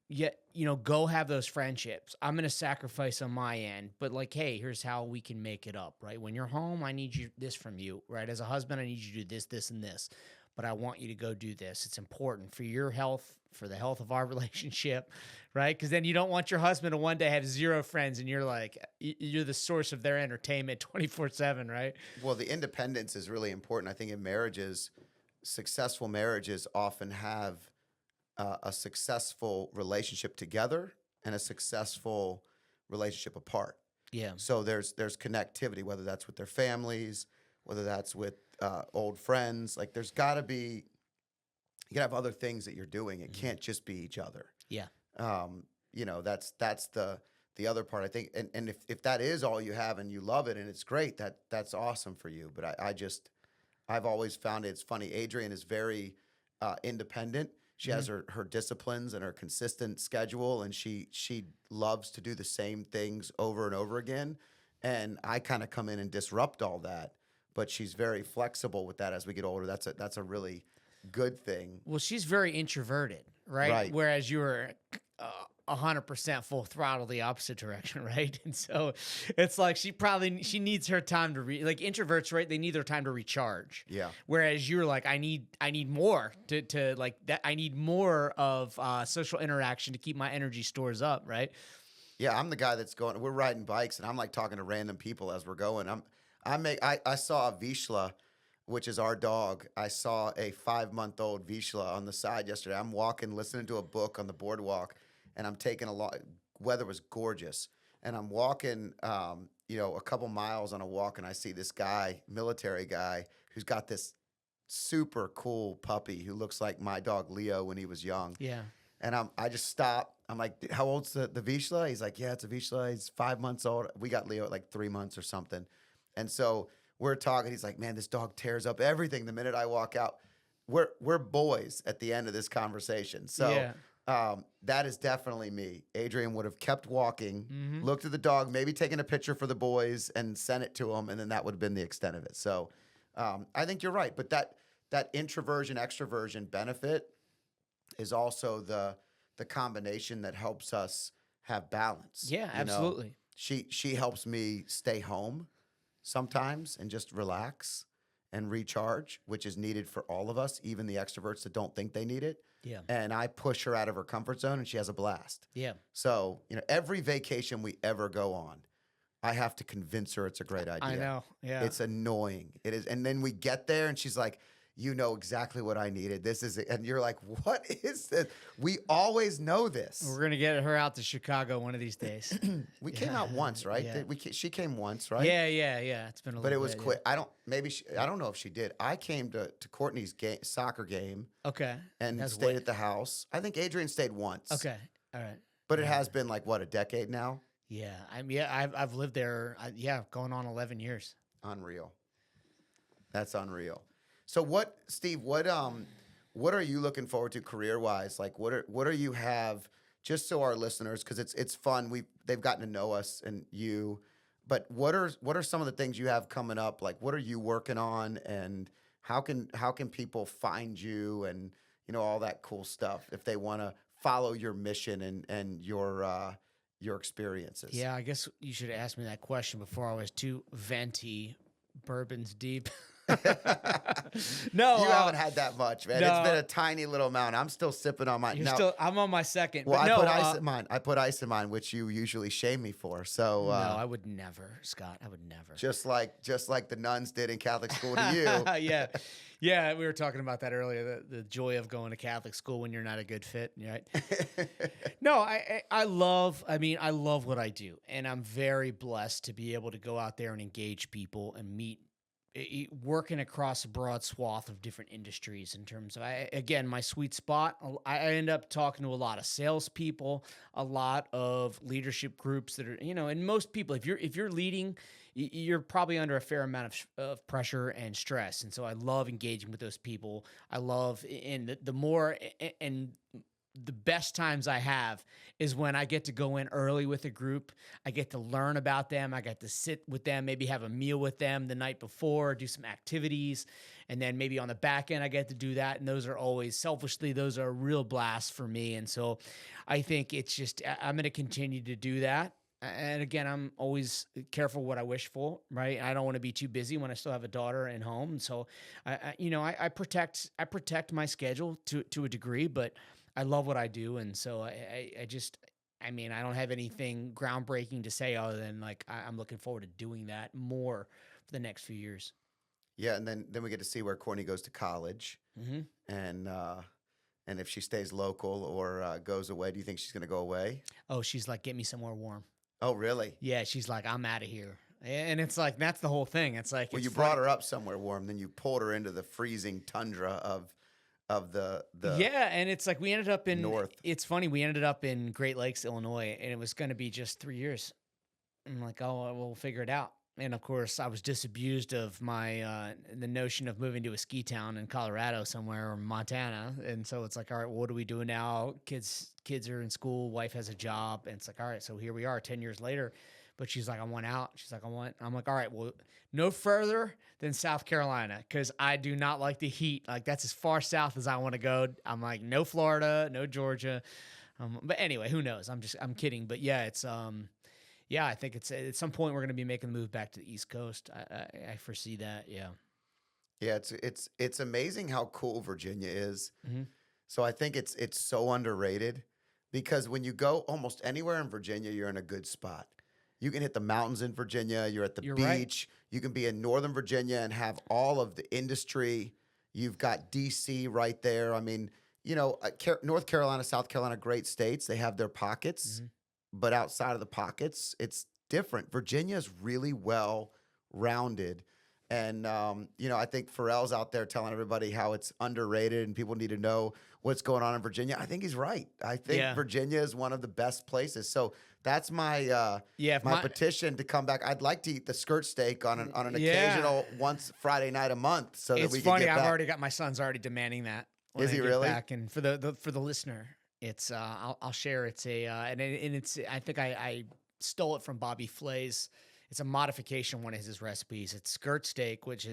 Yet, go have those friendships. I'm going to sacrifice on my end, but like, hey, here's how we can make it up, right? When you're home, I need this from you, right? As a husband, I need you to do this, this, and this, but I want you to go do this. It's important for your health, for the health of our relationship, right? Because then you don't want your husband to one day have 0 friends and you're like, you're the source of their entertainment 24/7, right? Well, the independence is really important. I think in marriages, successful marriages often have a successful relationship together and a successful relationship apart. Yeah. So there's connectivity, whether that's with their families, whether that's with old friends. Like there's got to be, you got to have other things that you're doing. It can't just be each other. Yeah. That's the other part, I think. And if that is all you have and you love it and it's great, that's awesome for you. But I've always found it's funny. Adrian is very independent. She has her disciplines and her consistent schedule, and she loves to do the same things over and over again. And I kind of come in and disrupt all that, but she's very flexible with that as we get older. That's a really good thing. Well, she's very introverted, right? Whereas you're 100% full throttle the opposite direction, right? And so it's like she needs her time to like introverts, right? They need their time to recharge. Yeah. Whereas you're like, I need more to like that. I need more of social interaction to keep my energy stores up, right? Yeah, I'm the guy that's going. We're riding bikes, and I'm like talking to random people as we're going. I saw Vishla which is our dog, I saw a 5-month-old Vizsla on the side yesterday. I'm walking, listening to a book on the boardwalk, and I'm taking a lot. Weather was gorgeous, and I'm walking, a couple miles on a walk, and I see this guy, military guy, who's got this super cool puppy who looks like my dog Leo when he was young. Yeah. And I just stop. I'm like, how old's the Vizsla? He's like, yeah, it's a Vizsla. He's 5 months old. We got Leo at like 3 months or something. And so we're talking. He's like, man, this dog tears up everything the minute I walk out. We're boys at the end of this conversation. So that is definitely me. Adrian would have kept walking, looked at the dog, maybe taken a picture for the boys and sent it to him. And then that would have been the extent of it. So I think you're right. But that introversion, extroversion benefit is also the combination that helps us have balance. Yeah, absolutely. She helps me stay home sometimes and just relax and recharge, which is needed for all of us, even the extroverts that don't think they need it. Yeah. And I push her out of her comfort zone and she has a blast. Yeah. So, every vacation we ever go on, I have to convince her it's a great idea. I know. Yeah. It's annoying. It is. And then we get there and she's like, you know exactly what I needed. This is it. And you're like, what is this? We always know this. We're going to get her out to Chicago one of these days. We came out once, right? Yeah. She came once, right? Yeah. It's been a little bit. But it was quick. I don't know if she did. I came to Courtney's soccer game. Okay. And stayed at the house. I think Adrian stayed once. Okay. All right. But it has been like, what, a decade now? Yeah. I've lived there. Going on 11 years. Unreal. That's unreal. So Steve, what are you looking forward to career-wise? Like what do you have, just so our listeners, because it's fun, they've gotten to know us and you, but what are some of the things you have coming up? Like what are you working on, and how can people find you and all that cool stuff if they want to follow your mission and your experiences? Yeah, I guess you should have asked me that question before I was too venti, bourbons deep. No, you haven't had that much, man. No. It's been a tiny little amount. I'm still sipping on mine. I'm on my second. Well, but I put ice in mine, which you usually shame me for. So no, I would never, Scott. I would never. Just like the nuns did in Catholic school to you. Yeah. We were talking about that earlier. The joy of going to Catholic school when you're not a good fit, right? No, I love what I do, and I'm very blessed to be able to go out there and engage people and meet. Working across a broad swath of different industries in terms of, again, my sweet spot. I end up talking to a lot of salespeople, a lot of leadership groups that are, and most people, if you're leading, you're probably under a fair amount of pressure and stress. And so I love engaging with those people. I love, and the more, and the best times I have is when I get to go in early with a group. I get to learn about them. I get to sit with them, maybe have a meal with them the night before, do some activities. And then maybe on the back end, I get to do that. And those are always, selfishly, those are a real blast for me. And so I think I'm going to continue to do that. And again, I'm always careful what I wish for, right? I don't want to be too busy when I still have a daughter and home. And so I protect my schedule to a degree, but I love what I do, and so I don't have anything groundbreaking to say other than I'm looking forward to doing that more for the next few years. Yeah, and then we get to see where Courtney goes to college, and if she stays local or goes away. Do you think she's going to go away? Oh, she's like, get me somewhere warm. Oh, really? Yeah, she's like, I'm out of here. And it's like, that's the whole thing. It's like, well, you brought her up somewhere warm, then you pulled her into the freezing tundra of the yeah, and it's like we ended up in north. It's funny, we ended up in Great Lakes, Illinois, and it was going to be just 3 years. I'm like, oh, we'll figure it out. And of course, I was disabused of my the notion of moving to a ski town in Colorado somewhere or Montana. And so it's like, all right, well, what do we do now? Kids are in school, wife has a job, and it's like, all right, so here we are 10 years later. But she's like, I want out. She's like, I'm like, all right, well, no further than South Carolina, because I do not like the heat. Like, that's as far south as I want to go. I'm like, no Florida, no Georgia. But anyway, who knows? I'm kidding. But yeah, it's I think it's at some point we're going to be making the move back to the East Coast. I foresee that. Yeah. Yeah, it's amazing how cool Virginia is. Mm-hmm. So I think it's so underrated, because when you go almost anywhere in Virginia, you're in a good spot. You can hit the mountains in Virginia. You're at the beach. Right. You can be in Northern Virginia and have all of the industry. You've got DC right there. I mean, North Carolina, South Carolina, great states. They have their pockets, but outside of the pockets, it's different. Virginia is really well rounded. And, I think Pharrell's out there telling everybody how it's underrated and people need to know what's going on in Virginia. I think he's right. I think Virginia is one of the best places. So that's my my petition to come back. I'd like to eat the skirt steak on an occasional once Friday night a month so that we can funny. get back. I've already got my son's already demanding that. Is he really? Back. And for the listener, it's I'll share. It's and it's I think I stole it from Bobby Flay's. It's a modification, one of his recipes. It's skirt steak, which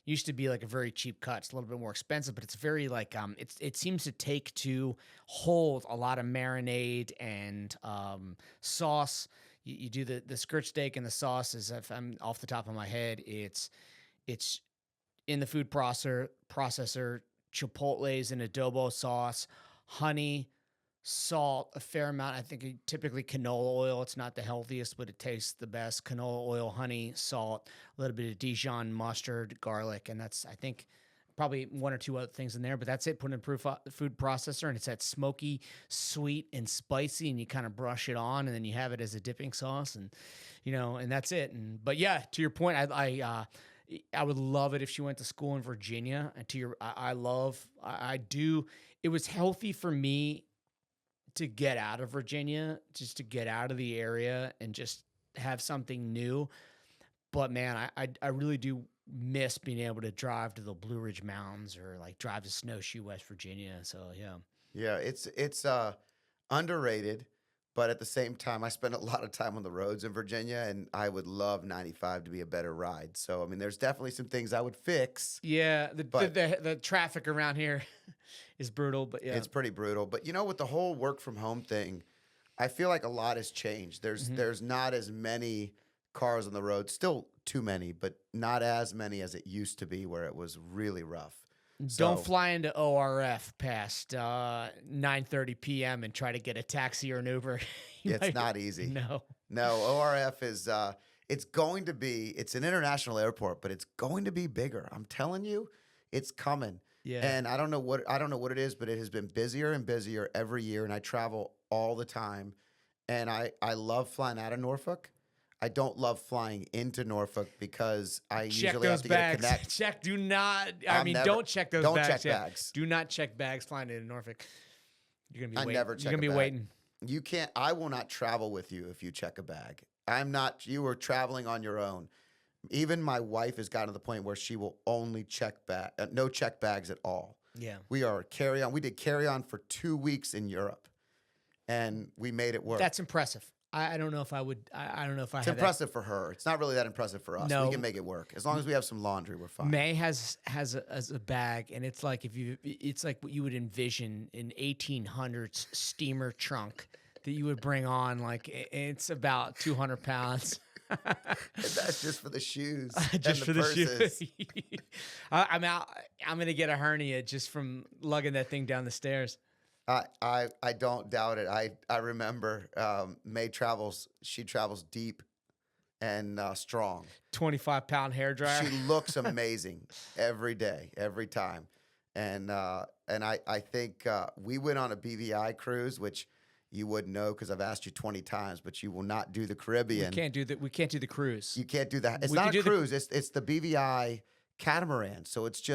used to be like a very cheap cut. It's a little bit more expensive, but it's very like it seems to hold a lot of marinade and sauce. You do the skirt steak and the sauce is, if I'm off the top of my head, it's in the food processor, chipotles and adobo sauce, honey, salt, a fair amount. I think typically canola oil. It's not the healthiest, but it tastes the best. Canola oil, honey, salt, a little bit of Dijon mustard, garlic, and that's, I think, probably one or two other things in there. But that's it. Put in a food processor, and it's that smoky, sweet, and spicy, and you kind of brush it on, and then you have it as a dipping sauce, and and that's it. But yeah, to your point, I would love it if she went to school in Virginia. And I do. It was healthy for me to get out of Virginia, just to get out of the area and just have something new. But man, I really do miss being able to drive to the Blue Ridge Mountains or like drive to Snowshoe, West Virginia. So yeah, it's underrated, but at the same time, I spend a lot of time on the roads in Virginia, and I would love 95 to be a better ride. So I mean, there's definitely some things I would fix. Yeah, the traffic around here is brutal, but yeah, it's pretty brutal. But with the whole work from home thing, I feel like a lot has changed. There's not as many cars on the road, still too many, but not as many as it used to be, where it was really rough. Don't fly into ORF past 9:30 p.m. and try to get a taxi or an Uber. It's not easy. No, ORF is it's an international airport, but it's going to be bigger. I'm telling you, it's coming. Yeah. And I don't know what it is, but it has been busier and busier every year, and I travel all the time. And I love flying out of Norfolk. I don't love flying into Norfolk because I usually have to get a connect. Don't check those bags. Don't check bags. Do not check bags flying into Norfolk. You're gonna be waiting. Never check You're gonna be a bag. waiting. You can't. I will not travel with you if you check a bag. You are traveling on your own. Even my wife has gotten to the point where she will only no check bags at all. Yeah. We are carry-on. We did carry-on for 2 weeks in Europe, and we made it work. That's impressive. I don't know if I would. I don't know if I. It's impressive for her. It's not really that impressive for us. No. We can make it work as long as we have some laundry. We're fine. May has a bag, and it's like it's like what you would envision an 1800s steamer trunk that you would bring on. Like it's about 200 pounds. That's just for the shoes. Just for purses. the shoes. I'm out. I'm gonna get a hernia just from lugging that thing down the stairs. I don't doubt it. I remember May travels. She travels deep and strong. 25-pound hairdryer. She looks amazing every day, every time. And I think we went on a BVI cruise, which you wouldn't know because I've asked you 20 times, but you will not do the Caribbean. We can't do that. We can't do the cruise. You can't do that. It's not a cruise. It's the BVI catamaran. So it's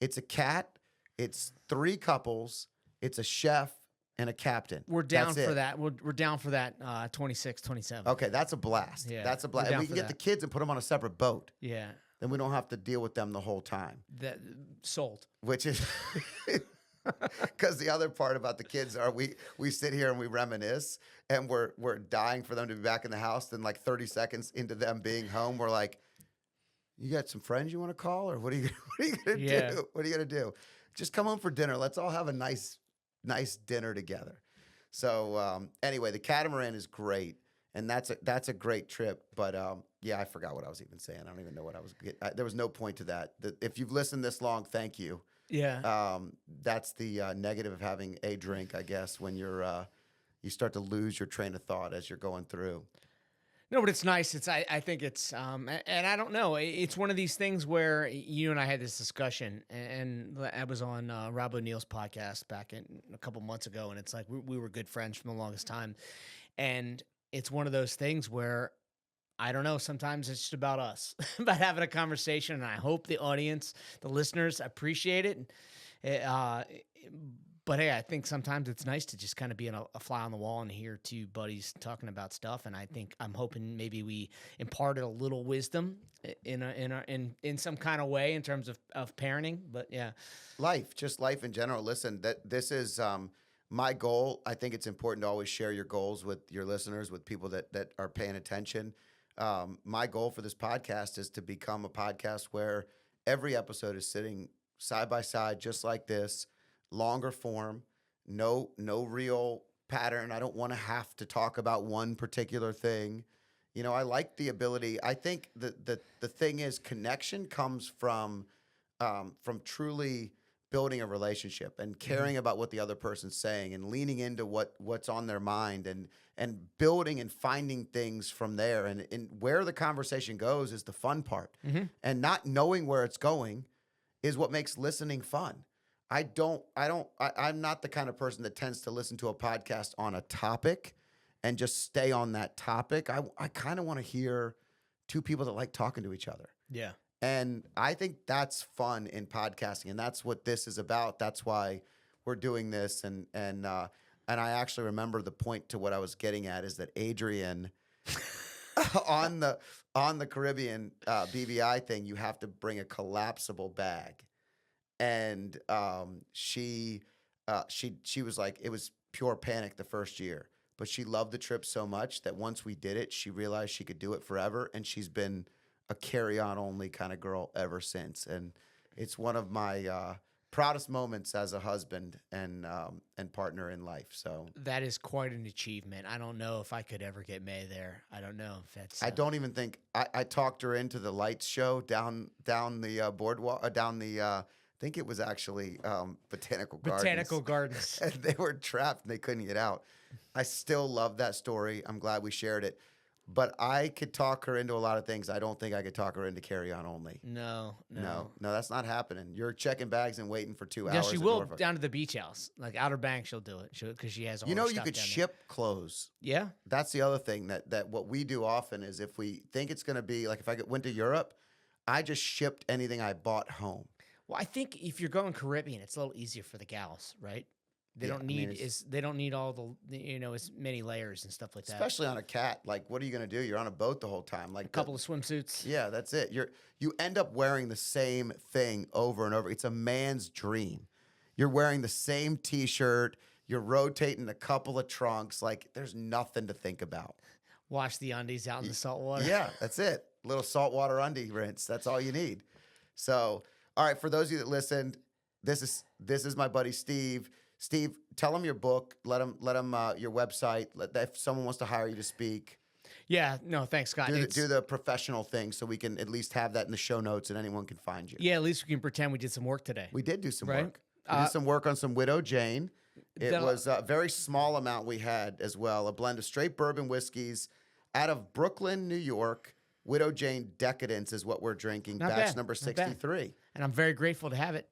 a cat. It's 3 couples. It's a chef and a captain. We're down for that. We're down for that 26, 27. Okay, that's a blast. Yeah, that's a blast. And we can get the kids and put them on a separate boat. Yeah. Then we don't have to deal with them the whole time. That sold. Which is because the other part about the kids are we sit here and we reminisce and we're dying for them to be back in the house. Then like 30 seconds into them being home, we're like, "You got some friends you want to call, or what are you gonna do? What are you gonna do? Just come home for dinner. Let's all have a nice dinner together." So anyway, the catamaran is great, and that's a great trip. But yeah, I forgot what I was even saying. I don't even know what I was. There was no point to that. If you've listened this long, thank you. Yeah. That's the negative of having a drink, I guess, when you start to lose your train of thought as you're going through. No, but it's nice. I think it's and I don't know. It's one of these things where you and I had this discussion, and I was on Rob O'Neill's podcast back a couple months ago, and it's like we were good friends from the longest time, and it's one of those things where I don't know. Sometimes it's just about us, about having a conversation, and I hope the audience, the listeners, appreciate it. But hey, I think sometimes it's nice to just kind of be a fly on the wall and hear two buddies talking about stuff. And I'm hoping maybe we imparted a little wisdom in some kind of way in terms of parenting. But yeah, Just life in general. Listen, this is my goal. I think it's important to always share your goals with your listeners, with people that are paying attention. My goal for this podcast is to become a podcast where every episode is sitting side by side, just like this. Longer form, no real pattern. I don't want to have to talk about one particular thing. I like the ability. I think the thing is, connection comes from truly building a relationship and caring about what the other person's saying and leaning into what's on their mind and building and finding things from there. And where the conversation goes is the fun part. And not knowing where it's going is what makes listening fun. I'm not the kind of person that tends to listen to a podcast on a topic and just stay on that topic. I kind of want to hear two people that like talking to each other. Yeah. And I think that's fun in podcasting, and that's what this is about. That's why we're doing this. And I actually remember the point to what I was getting at is that Adrian on the Caribbean BVI thing, you have to bring a collapsible bag. And she was like, it was pure panic the first year, but she loved the trip so much that once we did it, she realized she could do it forever, and she's been a carry-on only kind of girl ever since. And it's one of my proudest moments as a husband and partner in life. So that is quite an achievement. I don't know if I could ever get May there. I don't know if that's. I don't even think I talked her into the lights show down the boardwalk down the. I think it was actually Botanical Gardens. And they were trapped and they couldn't get out. I still love that story. I'm glad we shared it. But I could talk her into a lot of things. I don't think I could talk her into carry-on only. No, that's not happening. You're checking bags and waiting for 2 hours. Yeah, she will down to the beach house. Like Outer Banks, she'll do it because she has all her you stuff could down ship clothes. Yeah. That's the other thing that what we do often is if we think it's going to be, like if I went to Europe, I just shipped anything I bought home. Well, I think if you're going Caribbean, it's a little easier for the gals, right? They don't need all the as many layers and stuff like that. Especially on a cat. Like, what are you going to do? You're on a boat the whole time. Like a couple of swimsuits. Yeah, that's it. You end up wearing the same thing over and over. It's a man's dream. You're wearing the same T-shirt. You're rotating a couple of trunks. Like, there's nothing to think about. Wash the undies out in the salt water. Yeah, that's it. Little saltwater undie rinse. That's all you need. So. All right, for those of you that listened, this is my buddy Steve. Steve, tell him your book. Let him your website. If someone wants to hire you to speak. Yeah, no, thanks, Scott. Do the professional thing so we can at least have that in the show notes and anyone can find you. Yeah, at least we can pretend we did some work today. We did do some work. We did some work on some Widow Jane. It was a very small amount we had as well. A blend of straight bourbon whiskeys out of Brooklyn, New York. Widow Jane Decadence is what we're drinking. Batch number 63. And I'm very grateful to have it.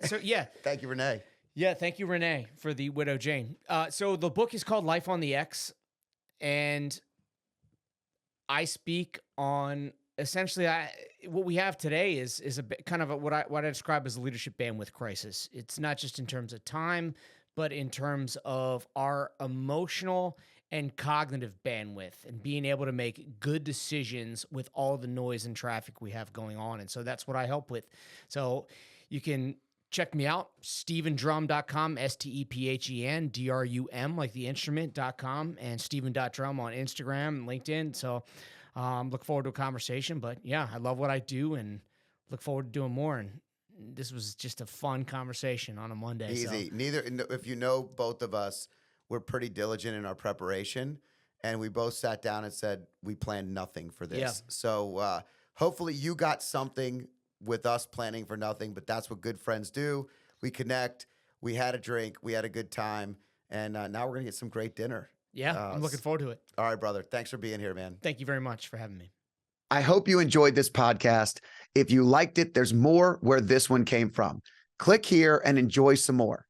So yeah. Thank you, Renee. Yeah, thank you, Renee, for the Widow Jane. So the book is called Life on the X, and I speak on essentially what we have today is a bit kind of what I describe as a leadership bandwidth crisis. It's not just in terms of time, but in terms of our emotional and cognitive bandwidth and being able to make good decisions with all the noise and traffic we have going on. And so that's what I help with. So you can check me out, stephendrum.com, STEPHEN, DRUM, like the instrument.com, and Stephen.drum on Instagram and LinkedIn. So look forward to a conversation. But yeah, I love what I do and look forward to doing more. And this was just a fun conversation on a Monday. Easy. If you know both of us, we're pretty diligent in our preparation, and we both sat down and said we planned nothing for this. Yeah. So hopefully you got something with us planning for nothing, but that's what good friends do. We connect, we had a drink, we had a good time, and now we're going to get some great dinner. Yeah, I'm looking forward to it. All right, brother. Thanks for being here, man. Thank you very much for having me. I hope you enjoyed this podcast. If you liked it, there's more where this one came from. Click here and enjoy some more.